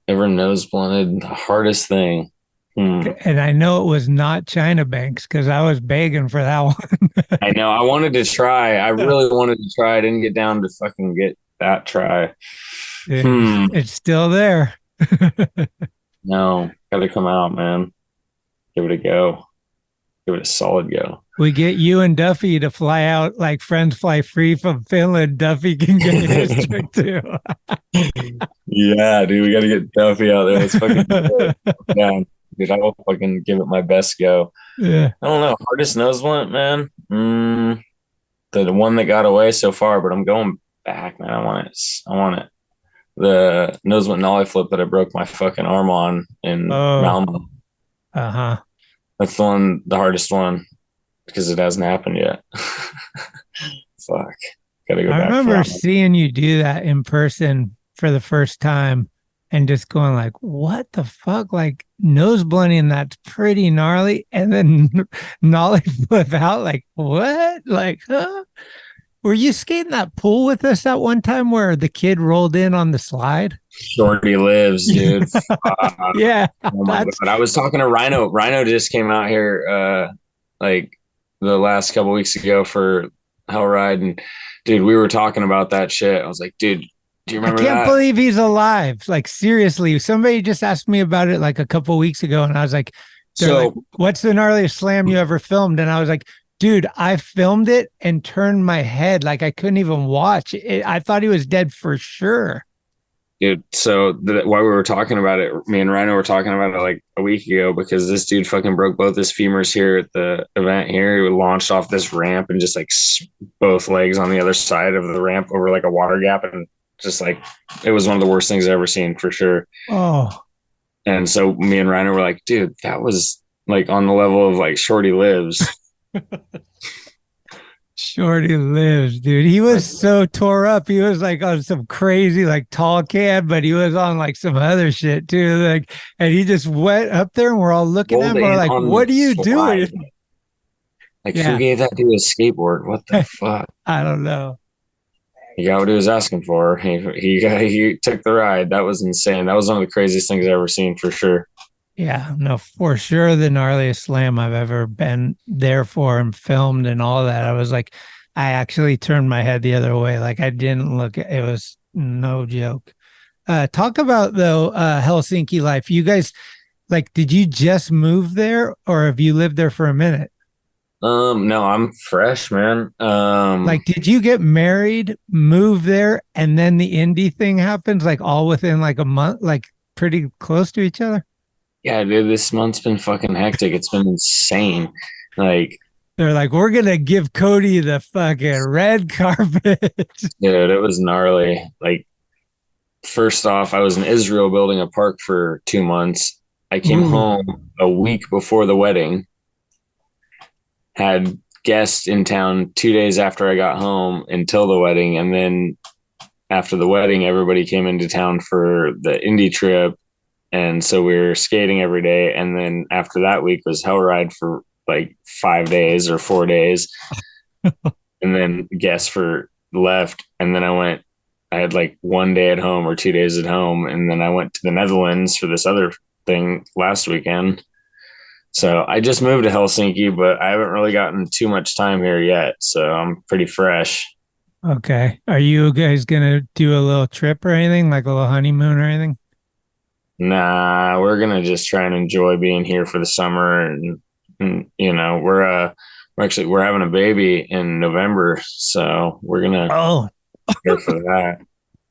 Ever nose blunted? The hardest thing. And I know it was not China Banks because I was begging for that one. I know. I wanted to try. I really wanted to try. I didn't get down to fucking get that try. It's still there. No, gotta come out, man. Give it a go. Give it a solid go. We get you and Duffy to fly out like friends fly free from Finland. Duffy can get his trick too. Yeah, dude, we gotta get Duffy out there. Let's fucking do it. Yeah, dude, I will fucking give it my best go. Yeah. I don't know. Hardest nose blunt, man. The one that got away so far, but I'm going back, man. I want it. The nose blunt nollie flip that I broke my fucking arm on in Malmo. That's the hardest one because it hasn't happened yet. Fuck. Gotta go back. I remember seeing you do that in person for the first time and just going like, what the fuck? Like nose blunting, that's pretty gnarly. And then nollie flip out, like, what? Like, huh? Were you skating that pool with us that one time where the kid rolled in on the slide? Shorty lives, dude. Yeah. Oh my God. I was talking to Rhino. Rhino just came out here like the last couple weeks ago for Hell Ride. And dude, we were talking about that shit. I was like, dude, do you remember that? I can't believe he's alive. Like, seriously, somebody just asked me about it like a couple weeks ago. And I was like, what's the gnarliest slam you ever filmed? And I was like, Dude, I filmed it and turned my head like I couldn't even watch it. I thought he was dead for sure. Dude, so while we were talking about it, me and Rhino were talking about it like a week ago because this dude fucking broke both his femurs here at the event here. He launched off this ramp and just like both legs on the other side of the ramp over like a water gap. And just like, it was one of the worst things I've ever seen for sure. Oh. And so me and Rhino were like, dude, that was like on the level of like Shorty Lives. Shorty Lives, dude. He was so tore up. He was like on some crazy like tall can, but he was on like some other shit too. Like, and he just went up there and we're all looking at him. We're like, what are you doing? Like, who gave that dude a skateboard? What the fuck? I don't know. He got what he was asking for. He took the ride. That was insane. That was one of the craziest things I've ever seen for sure. Yeah, no, for sure. The gnarliest slam I've ever been there for and filmed and all that. I was like, I actually turned my head the other way. Like I didn't look at it. Was no joke. Talk about though, Helsinki life. You guys, like, did you just move there or have you lived there for a minute? No, I'm fresh, man. Like, did you get married, move there, and then the indie thing happens like all within like a month, like pretty close to each other? Yeah, dude, this month's been fucking hectic. It's been insane. Like, they're like, we're gonna give Cody the fucking red carpet. Dude, it was gnarly. Like, first off, I was in Israel building a park for 2 months. I came home a week before the wedding. Had guests in town 2 days after I got home until the wedding. And then after the wedding, everybody came into town for the indie trip. And so we were skating every day. And then after that week was hell ride for like 5 days or 4 days. And then guests left. And then I had like 1 day at home or 2 days at home. And then I went to the Netherlands for this other thing last weekend. So I just moved to Helsinki, but I haven't really gotten too much time here yet. So I'm pretty fresh. Okay. Are you guys going to do a little trip or anything, like a little honeymoon or anything? Nah, we're going to just try and enjoy being here for the summer. And you know, we're having a baby in November. So we're going to go for that.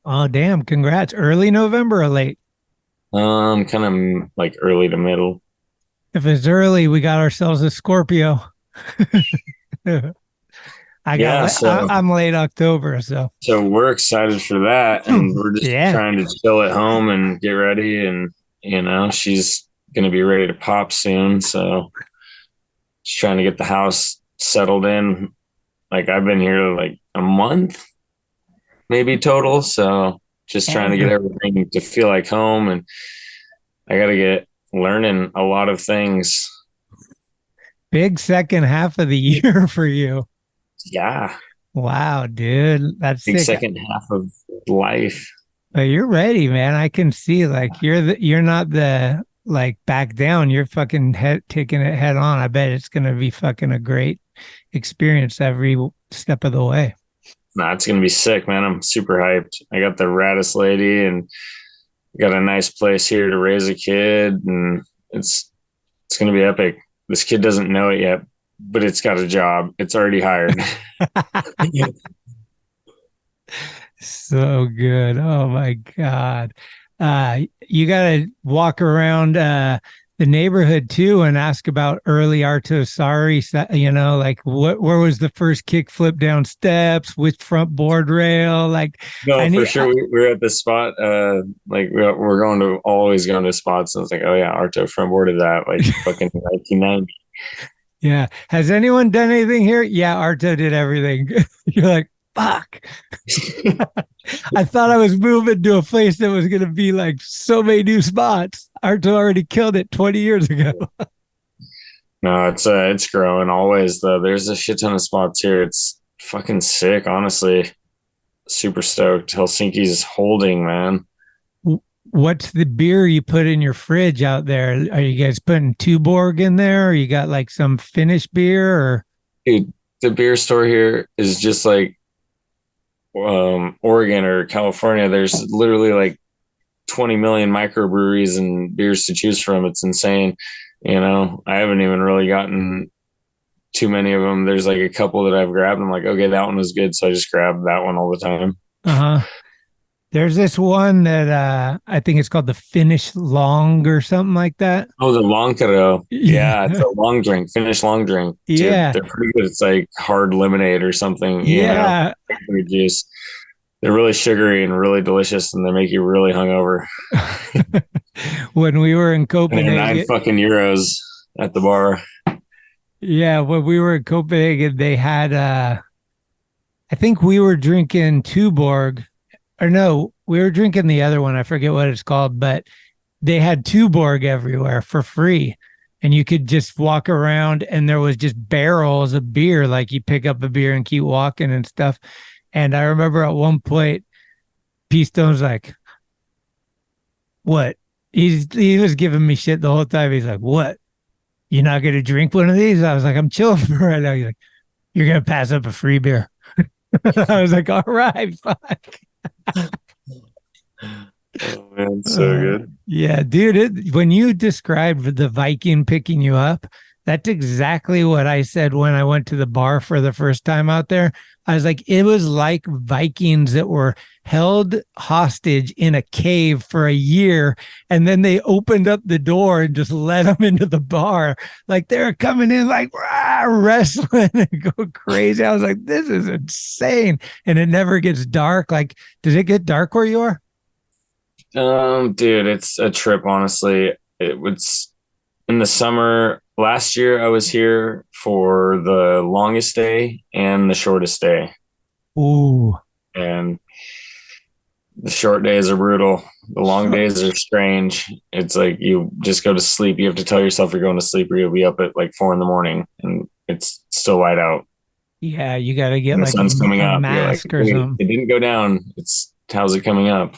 Oh, damn. Congrats. Early November or late? Kind of like early to middle. If it's early, we got ourselves a Scorpio. I'm late October, so we're excited for that, and we're just trying to chill at home and get ready. And you know, she's gonna be ready to pop soon, so just trying to get the house settled in. Like I've been here like a month, maybe total, so just trying to get everything to feel like home, and I got to get learning a lot of things. Big second half of the year for you. Yeah. Wow, dude. That's big sick. Second half of life. But you're ready, man. I can see like you're not the like back down. You're fucking taking it head on. I bet it's going to be fucking a great experience every step of the way. Nah, it's going to be sick, man. I'm super hyped. I got the raddest lady and got a nice place here to raise a kid, and it's going to be epic. This kid doesn't know it yet, but it's got a job. It's already hired. So good. Oh my God. You got to walk around the neighborhood too and ask about early Artosari, you know, like where was the first kickflip down steps, which front board rail? Like, no, for sure. We're at the spot. Like we're always going to spots. And it's like, oh yeah, Arto front boarded that like fucking 1990. Yeah. Has anyone done anything here? Yeah, Arto did everything. You're like, fuck. I thought I was moving to a place that was going to be like so many new spots. Arto already killed it 20 years ago. No, it's growing always though. There's a shit ton of spots here. It's fucking sick, honestly. Super stoked. Helsinki's holding, man. What's the beer you put in your fridge out there? Are you guys putting Tuborg in there? Or you got like some Finnish beer or? Dude, the beer store here is just like Oregon or California. There's literally like 20 million microbreweries and beers to choose from. It's insane. You know, I haven't even really gotten too many of them. There's like a couple that I've grabbed. I'm like, okay, that one was good. So I just grab that one all the time. There's this one that I think it's called the Finnish Long or something like that. Oh, the Lonkero. Yeah, it's a long drink, Finnish long drink. Dude, yeah. They're pretty good. It's like hard lemonade or something. Yeah. Juice. They're really sugary and really delicious, and they make you really hungover. When we were in Copenhagen. And they're €9 at the bar. Yeah, when we were in Copenhagen, they had, I think we were drinking Tuborg. Or no, we were drinking the other one. I forget what it's called, but they had Tuborg everywhere for free. And you could just walk around and there was just barrels of beer. Like you pick up a beer and keep walking and stuff. And I remember at one point, P-Stone's like, what? He was giving me shit the whole time. He's like, what? You're not going to drink one of these? I was like, I'm chilling for right now. He's like, you're going to pass up a free beer. I was like, all right, fuck. Oh man, so good. Yeah, dude, when you described the Viking picking you up, that's exactly what I said when I went to the bar for the first time out there. I was like, it was like Vikings that were held hostage in a cave for a year, and then they opened up the door and just let them into the bar. Like they're coming in like wrestling and go crazy. I was like, this is insane. And it never gets dark. Like, does it get dark where you are? Dude, it's a trip, honestly. It was in the summer. Last year, I was here for the longest day and the shortest day. Ooh. And the short days are brutal. The long days are strange. It's like you just go to sleep. You have to tell yourself you're going to sleep or you'll be up at like 4 a.m. and it's still light out. Yeah, you got to get and like the sun's coming up. mask like, or something. It didn't go down. How's it coming up?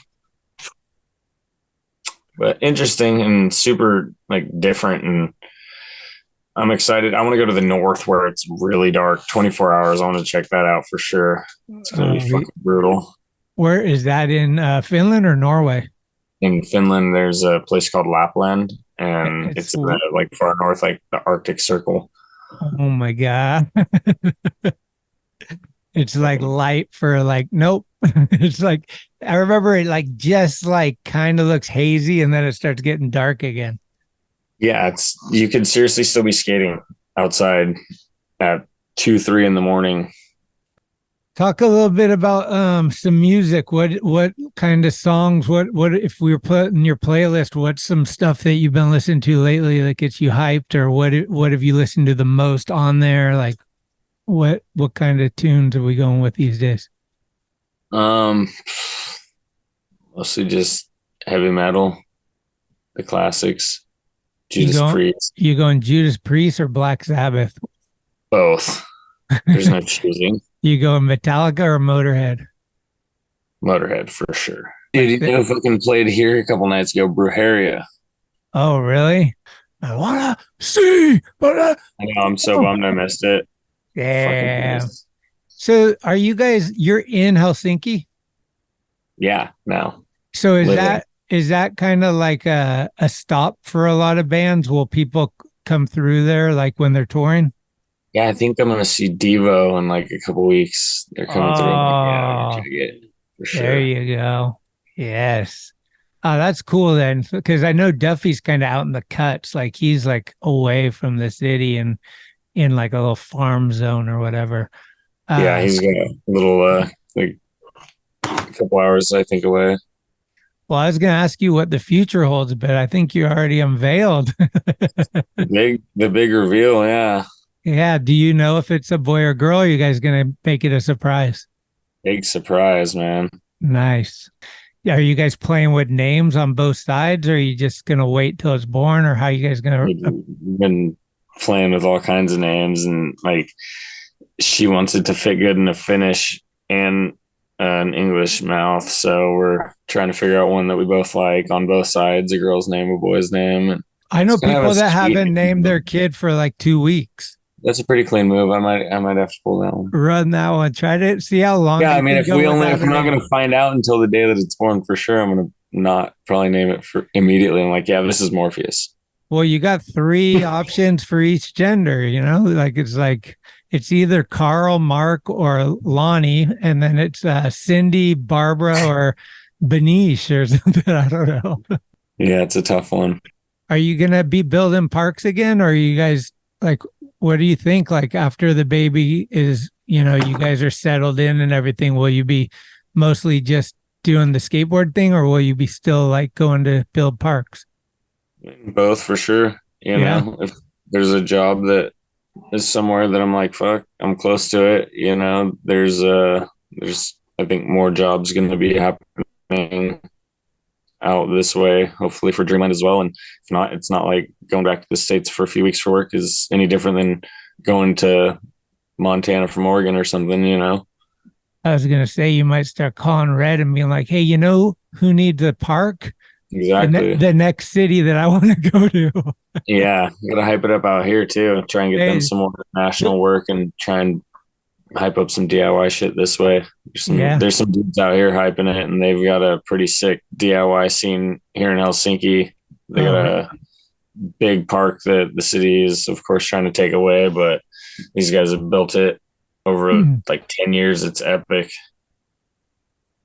But interesting and super like different, and I'm excited. I want to go to the north where it's really dark, 24 hours. I want to check that out for sure. It's going to be fucking brutal. Where is that, in Finland or Norway? In Finland, there's a place called Lapland, and it's like far north, like the Arctic Circle. Oh my God. It's like light for like, nope. It's like, I remember it like just like kind of looks hazy and then it starts getting dark again. Yeah, you could seriously still be skating outside at 2-3 in the morning. Talk a little bit about some music. What kind of songs? What if we were putting your playlist? What's some stuff that you've been listening to lately that gets you hyped, or what have you listened to the most on there? Like what kind of tunes are we going with these days? Mostly just heavy metal, the classics. Judas Priest. You going Judas Priest or Black Sabbath? Both. There's no choosing. You going Metallica or Motorhead? Motorhead for sure. Dude, you know, fucking played here a couple nights ago, Brujeria. Oh, really? I wanna see, but I know, I'm so bummed I missed it. Yeah. So are you guys, you're in Helsinki? Yeah, now. So is that kind of like a stop for a lot of bands? Will people come through there like when they're touring? Yeah, I think I'm going to see Devo in like a couple weeks. They're coming through. Yeah, check it for sure. There you go. Yes. Oh, that's cool then, because I know Duffy's kind of out in the cuts. Like he's like away from the city and in like a little farm zone or whatever. Yeah, he's got a little like a couple hours, I think, away. Well, I was going to ask you what the future holds, but I think you already unveiled. the big reveal, yeah. Yeah. Do you know if it's a boy or girl? Or are you guys going to make it a surprise? Big surprise, man. Nice. Are you guys playing with names on both sides, or are you just going to wait till it's born, or how are you guys going to? We've been playing with all kinds of names, and like she wants it to fit good in a Finnish and an English mouth. So we're trying to figure out one that we both like on both sides, a girl's name, a boy's name. And I know people that haven't named their kid for like 2 weeks. That's a pretty clean move. I might have to pull that one. Run that one. Try to see how long. Yeah, I mean, if we're not going to find out until the day that it's born for sure, I'm going to not probably name it for immediately. I'm like, yeah, this is Morpheus. Well, you got 3 options for each gender, you know, like it's either Carl, Mark, or Lonnie, and then it's Cindy, Barbara, or Benish or something. I don't know. Yeah, it's a tough one. Are you gonna be building parks again, or are you guys like? What do you think? Like after the baby is, you know, you guys are settled in and everything, will you be mostly just doing the skateboard thing, or will you be still like going to build parks? Both for sure. You know, if there's a job that is somewhere that I'm like, fuck, I'm close to it. You know, there's I think more jobs going to be happening out this way, hopefully for Dreamland as well. And if not, it's not like going back to the States for a few weeks for work is any different than going to Montana from Oregon or something, you know? I was going to say, you might start calling Red and being like, hey, you know who needs a park? Exactly. The next city that I want to go to. Yeah. Gotta hype it up out here too. Try and get them some more national work and try and hype up some DIY shit this way. There's some dudes out here hyping it, and they've got a pretty sick DIY scene here in Helsinki. They got a big park that the city is, of course, trying to take away, but these guys have built it over like 10 years. It's epic.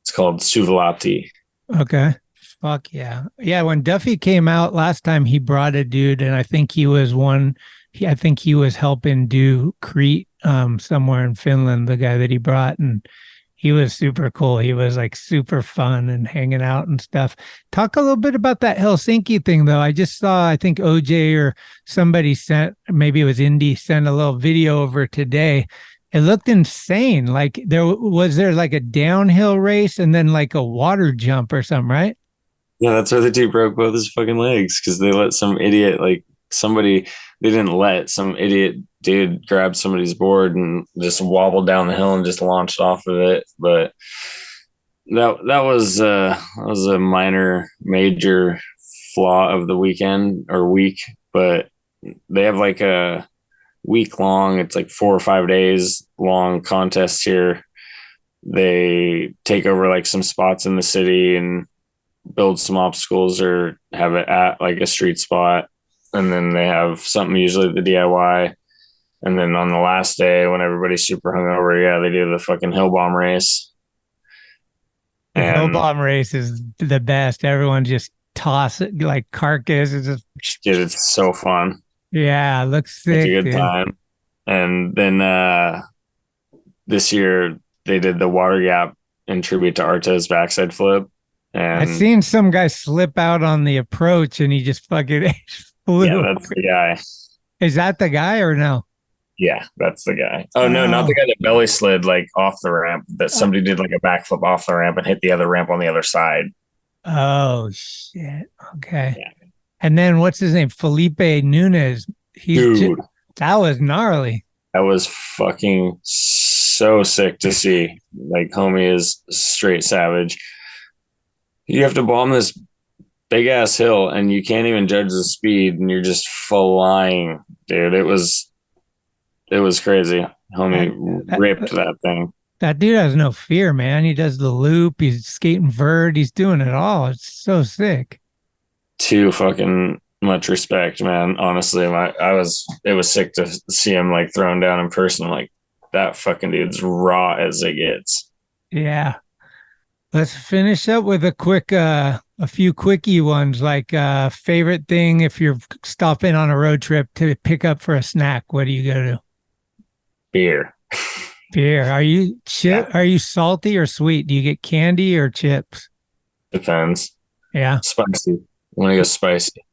It's called Suvalati. Okay. Fuck yeah. Yeah, when Duffy came out last time, he brought a dude, and I think he was helping do Crete somewhere in Finland, the guy that he brought, and he was super cool. He was like super fun and hanging out and stuff. Talk a little bit about that Helsinki thing though. I just saw, I think OJ or somebody maybe it was Indy, sent a little video over today. It looked insane. Like there like a downhill race and then like a water jump or something, right? Yeah, that's where the dude broke both his fucking legs because they let some idiot, they didn't let some idiot dude grab somebody's board and just wobbled down the hill and just launched off of it. But that was a major flaw of the weekend or week. But they have like a week long, it's like 4 or 5 days long contest here. They take over like some spots in the city and build some obstacles or have it at like a street spot. And then they have something, usually the DIY. And then on the last day, when everybody's super hungover, they do the fucking hill bomb race. The hill bomb race is the best. Everyone just toss it like carcass. Dude, it's so fun. Yeah, it looks sick. It's a good time. And then this year they did the water gap in tribute to Arta's backside flip. And I've seen some guy slip out on the approach and he just fucking flew. Yeah, that's the guy. Is that the guy or no? Yeah, that's the guy. Oh, no, not the guy that belly slid like off the ramp. That somebody did like a backflip off the ramp and hit the other ramp on the other side. Oh, shit. Okay. Yeah. And then what's his name? Felipe Nunez. Dude. That was gnarly. That was fucking so sick to see. Like, homie is straight savage. You have to bomb this big ass hill and you can't even judge the speed and you're just flying, dude. It was crazy. Homie ripped that thing. That dude has no fear, man. He does the loop. He's skating vert. He's doing it all. It's so sick. Too fucking much respect, man. Honestly, it was sick to see him like thrown down in person. Like, that fucking dude's raw as it gets. Yeah. Let's finish up with a few quickie ones, like favorite thing if you're stopping on a road trip to pick up for a snack. What do you go to? Beer. Are you Are you salty or sweet? Do you get candy or chips? Depends. Yeah. Spicy. I want to go spicy.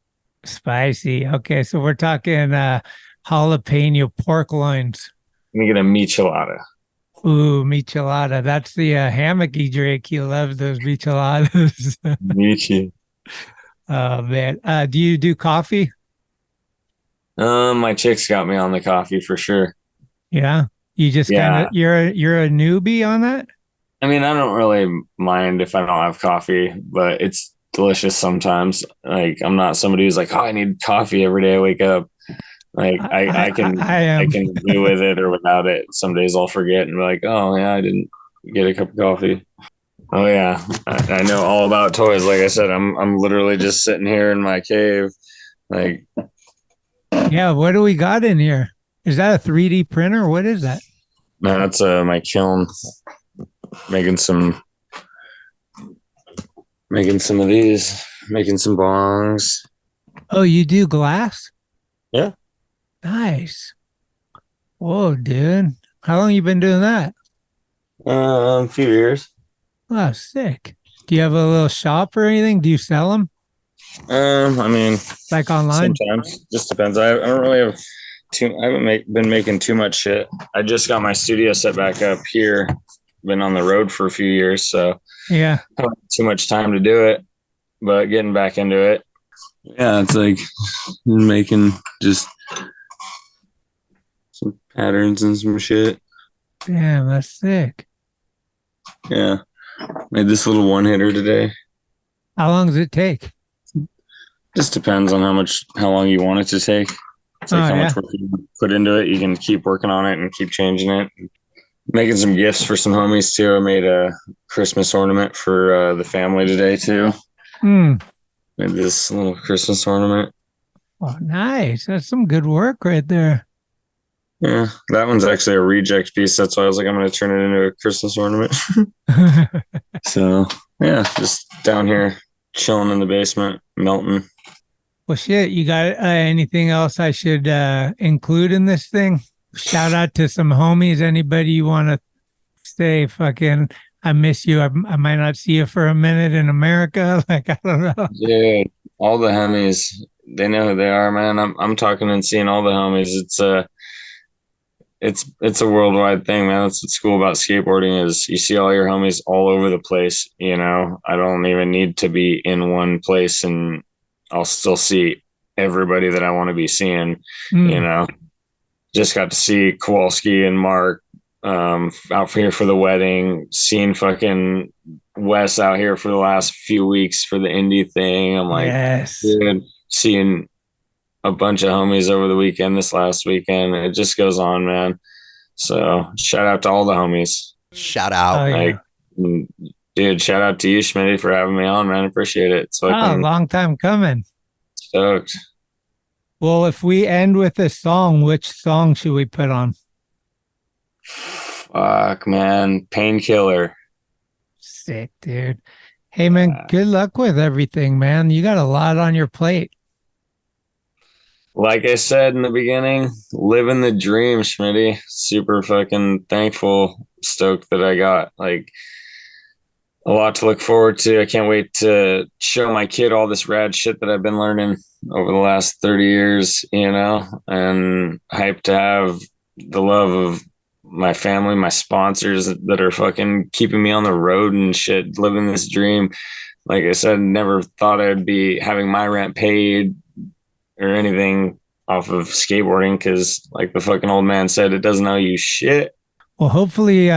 Spicy. Okay, so we're talking jalapeno pork loins. Let me get a michelada. Ooh, michelada. That's the hammocky Drake. He loves those micheladas. Michi. Oh man. Do you do coffee? My chick's got me on the coffee for sure. Yeah. You just kind of you're a newbie on that? I mean, I don't really mind if I don't have coffee, but it's delicious sometimes. Like, I'm not somebody who's like, oh, I need coffee every day I wake up. Like, I can do with it or without it. Some days I'll forget and be like, oh yeah, I didn't get a cup of coffee. Oh yeah, I know all about toys. Like I said, I'm literally just sitting here in my cave Like, Yeah, what do we got in here? Is that a 3D printer? What is that? no, that's my kiln. Making some of these, making some bongs. Oh, you do glass? Yeah. Nice. Whoa, dude. How long you been doing that? A few years. Oh, sick. Do you have a little shop or anything? Do you sell them? I mean, Like online? sometimes. Just depends. I don't really have I haven't been making too much shit. I just got my studio set back up here. Been on the road for a few years, so Yeah. I don't have too much time to do it, but getting back into it. Yeah, it's like making just some patterns and some shit. Damn, that's sick. Yeah. Made this little one hitter today. How long does it take? Just depends on how long you want it to take. It's like how much work you put into it. You can keep working on it and keep changing it. Making some gifts for some homies too. I made a Christmas ornament for the family today too. Made this little Christmas ornament. Oh, nice. That's some good work right there. Yeah, that one's actually a reject piece. That's why I was like, I'm going to turn it into a Christmas ornament. So, yeah, just down here chilling in the basement, melting. Well, shit, you got anything else I should include in this thing? Shout out to some homies. Anybody you want to say, fucking, I miss you. I might not see you for a minute in America. Like, I don't know. Yeah, all the homies, they know who they are, man. I'm talking and seeing all the homies. It's a worldwide thing, man. That's what's cool about skateboarding is you see all your homies all over the place. You know, I don't even need to be in one place, and I'll still see everybody that I want to be seeing. You know, just got to see Kowalski and Mark out here for the wedding. Seeing fucking Wes out here for the last few weeks for the indie thing. I'm like, yes. Dude, seeing a bunch of homies over the weekend, this last weekend. It just goes on, man. So shout out to all the homies. Shout out. Dude, shout out to you, Schmitty, for having me on, man. Appreciate it. So long time coming. Stoked. Well, if we end with a song, which song should we put on? Fuck, man. Painkiller. Sick, dude. Hey, man, good luck with everything, man. You got a lot on your plate. Like I said in the beginning, living the dream, Schmitty. Super fucking thankful, stoked that I got like a lot to look forward to. I can't wait to show my kid all this rad shit that I've been learning over the last 30 years, you know, and hyped to have the love of my family, my sponsors that are fucking keeping me on the road and shit, living this dream. Like I said, never thought I'd be having my rent paid or anything off of skateboarding because, like the fucking old man said, it doesn't owe you shit. Well, hopefully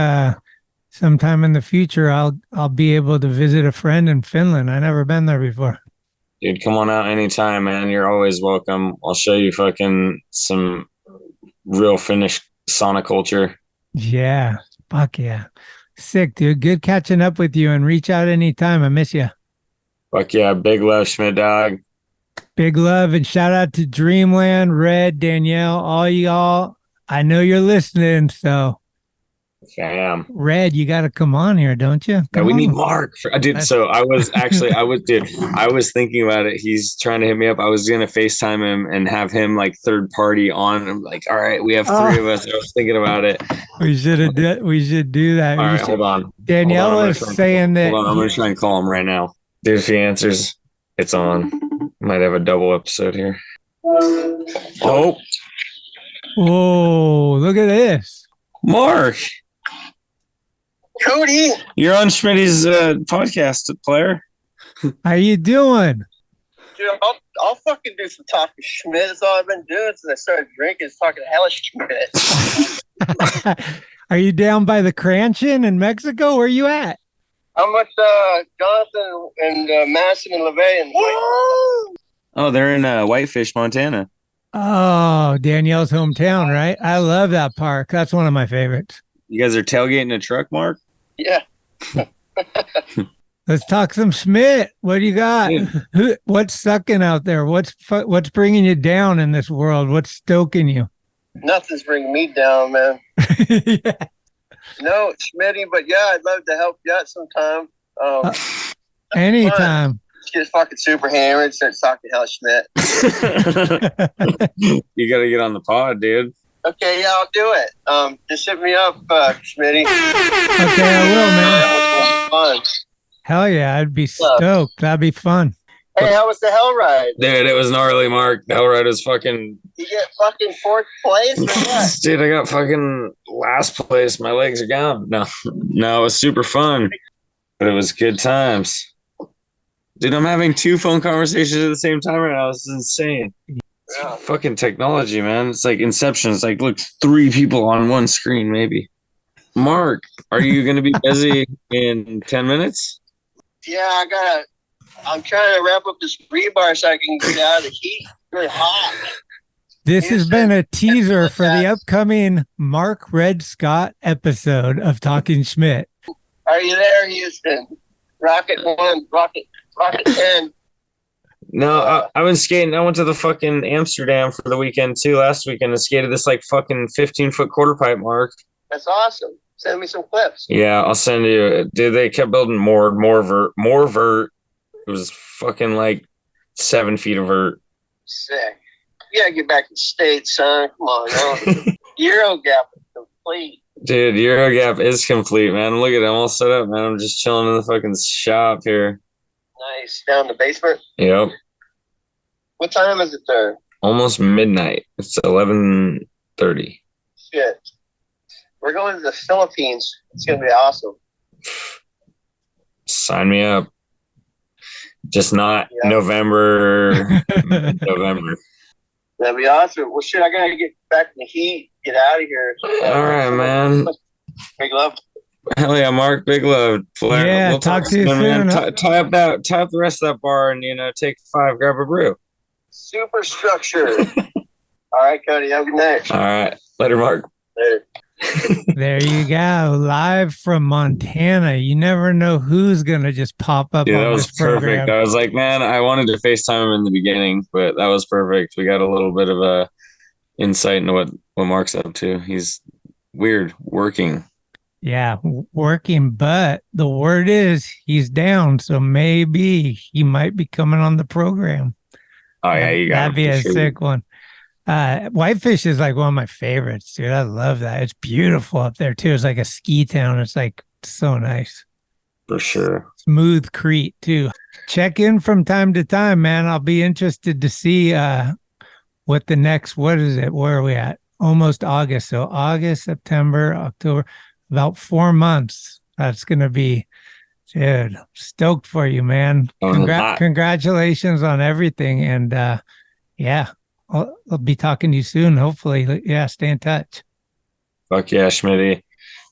sometime in the future I'll be able to visit a friend in Finland. I've never been there before. Dude, come on out anytime, man. You're always welcome. I'll show you fucking some real Finnish sauna culture. Yeah. Fuck yeah. Sick, dude. Good catching up with you, and reach out anytime. I miss you. Fuck yeah. Big love, Schmidt dog. Big love, and shout out to Dreamland, Red, Danielle, all y'all. I know you're listening, so Fam. Red, you got to come on here, don't you? Yeah, we need Mark. Dude, so I was thinking about it. He's trying to hit me up. I was going to FaceTime him and have him like third party on. I'm like, all right, we have three of us. I was thinking about it. We should do that. All right, hold on. Danielle was saying that. Hold on, I'm going to try and call him right now. Dude, if he answers, it's on. Might have a double episode here. Oh. Whoa, look at this. Mark. Cody. You're on Schmitty's podcast, player. How you doing? Dude, I'll fucking do some Talkin Schmit. That's all I've been doing since I started drinking is talking hella Schmit. Are you down by the Cranston in Mexico? Where are you at? I'm with Jonathan and Madison and LeVay. Oh, they're in Whitefish, Montana. Oh, Danielle's hometown, right? I love that park. That's one of my favorites. You guys are tailgating a truck, Mark? Yeah. Let's talk some Schmit. What do you got? What's sucking out there? What's bringing you down in this world? What's stoking you? Nothing's bringing me down, man. Yeah. No, Schmitty, but yeah, I'd love to help you out sometime. Anytime. Just get fucking super hammered and start talking hell Schmit. You got to get on the pod, dude. Okay, yeah, I'll do it. Just hit me up, Schmitty. Okay, I will, man. That was fun. Hell yeah, I'd be stoked. That'd be fun. Hey, how was the hell ride? Dude, it was gnarly, Mark. The hell ride was fucking... You get fucking 4th place or what? Dude, I got fucking last place. My legs are gone. No, it was super fun. But it was good times. Dude, I'm having 2 phone conversations at the same time right now. This is insane. Yeah. Fucking technology, man. It's like Inception. It's like, look, 3 people on one screen, maybe. Mark, are you going to be busy in 10 minutes? Yeah, I'm trying to wrap up this rebar so I can get out of the heat. It's really hot. This has been a teaser for the upcoming Mark Red Scott episode of Talkin Schmit. Are you there, Houston? Rocket 1, Rocket 10. No, I've been skating. I went to the fucking Amsterdam for the weekend too. Last weekend and skated this like fucking 15-foot quarter pipe, Mark. That's awesome. Send me some clips. Yeah, I'll send you. Dude, they kept building more vert. It was fucking like 7 feet of vert. Sick. You gotta get back to the States, son. Come on, Euro gap is complete. Dude, Euro gap is complete, man. Look at it. I'm all set up, man. I'm just chilling in the fucking shop here. Nice. Down in the basement? Yep. What time is it there? Almost midnight. It's 11:30. Shit. We're going to the Philippines. It's going to be awesome. Sign me up. Just not November. That'd be awesome. Well, shit, I got to get back in the heat, get out of here. All right, man. Big love. Hell yeah, Mark. Big love. Flair. Yeah, we'll talk to you soon, soon. man. Tie up the rest of that bar and, take 5, grab a brew. Super structure. All right, Cody. Have a good night. All right. Later, Mark. Later. There you go. Live from Montana. You never know who's going to just pop up. Yeah, that on was this program. perfect. I was like, man, I wanted to FaceTime him in the beginning, but that was perfect. We got a little bit of a insight into what Mark's up to. He's weird working. Yeah, working, but the word is he's down, so maybe he might be coming on the program. Oh yeah, you got that'd be a sick one. Whitefish is like one of my favorites, dude. I love that. It's beautiful up there too. It's like a ski town. It's like so nice. For sure. Smooth Crete too. Check in from time to time, man. I'll be interested to see what the next, what is it? Where are we at? Almost August. So August, September, October, about 4 months. That's going to be, dude, stoked for you, man. Congratulations on everything. And yeah, I'll be talking to you soon, hopefully. Yeah, stay in touch. Fuck yeah, Schmitty.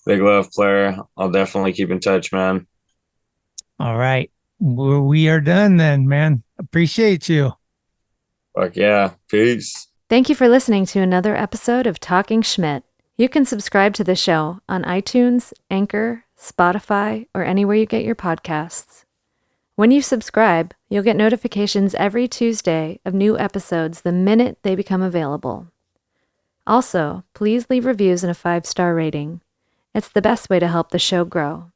Big love, player. I'll definitely keep in touch, man. All right. We are done then, man. Appreciate you. Fuck yeah. Peace. Thank you for listening to another episode of Talkin Schmit. You can subscribe to the show on iTunes, Anchor, Spotify, or anywhere you get your podcasts. When you subscribe, you'll get notifications every Tuesday of new episodes the minute they become available. Also, please leave reviews and a 5-star rating. It's the best way to help the show grow.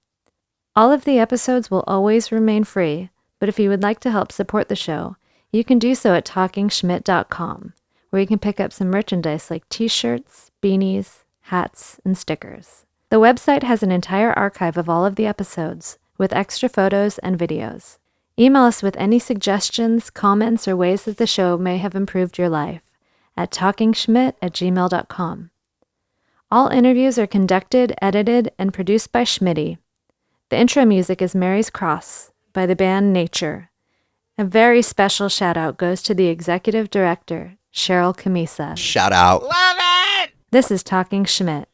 All of the episodes will always remain free, but if you would like to help support the show, you can do so at talkinschmit.com, where you can pick up some merchandise like t-shirts, beanies, hats, and stickers. The website has an entire archive of all of the episodes, with extra photos and videos. Email us with any suggestions, comments, or ways that the show may have improved your life at talkinschmit@gmail.com. All interviews are conducted, edited, and produced by Schmitty. The intro music is Mary's Cross by the band Nature. A very special shout out goes to the executive director, Sharal Camisa. Shout out. Love it! This is Talkin Schmit,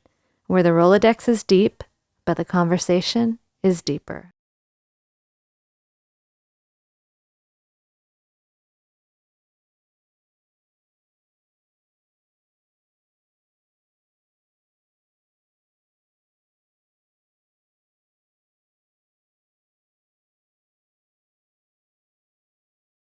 where the Rolodex is deep, but the conversation is deeper.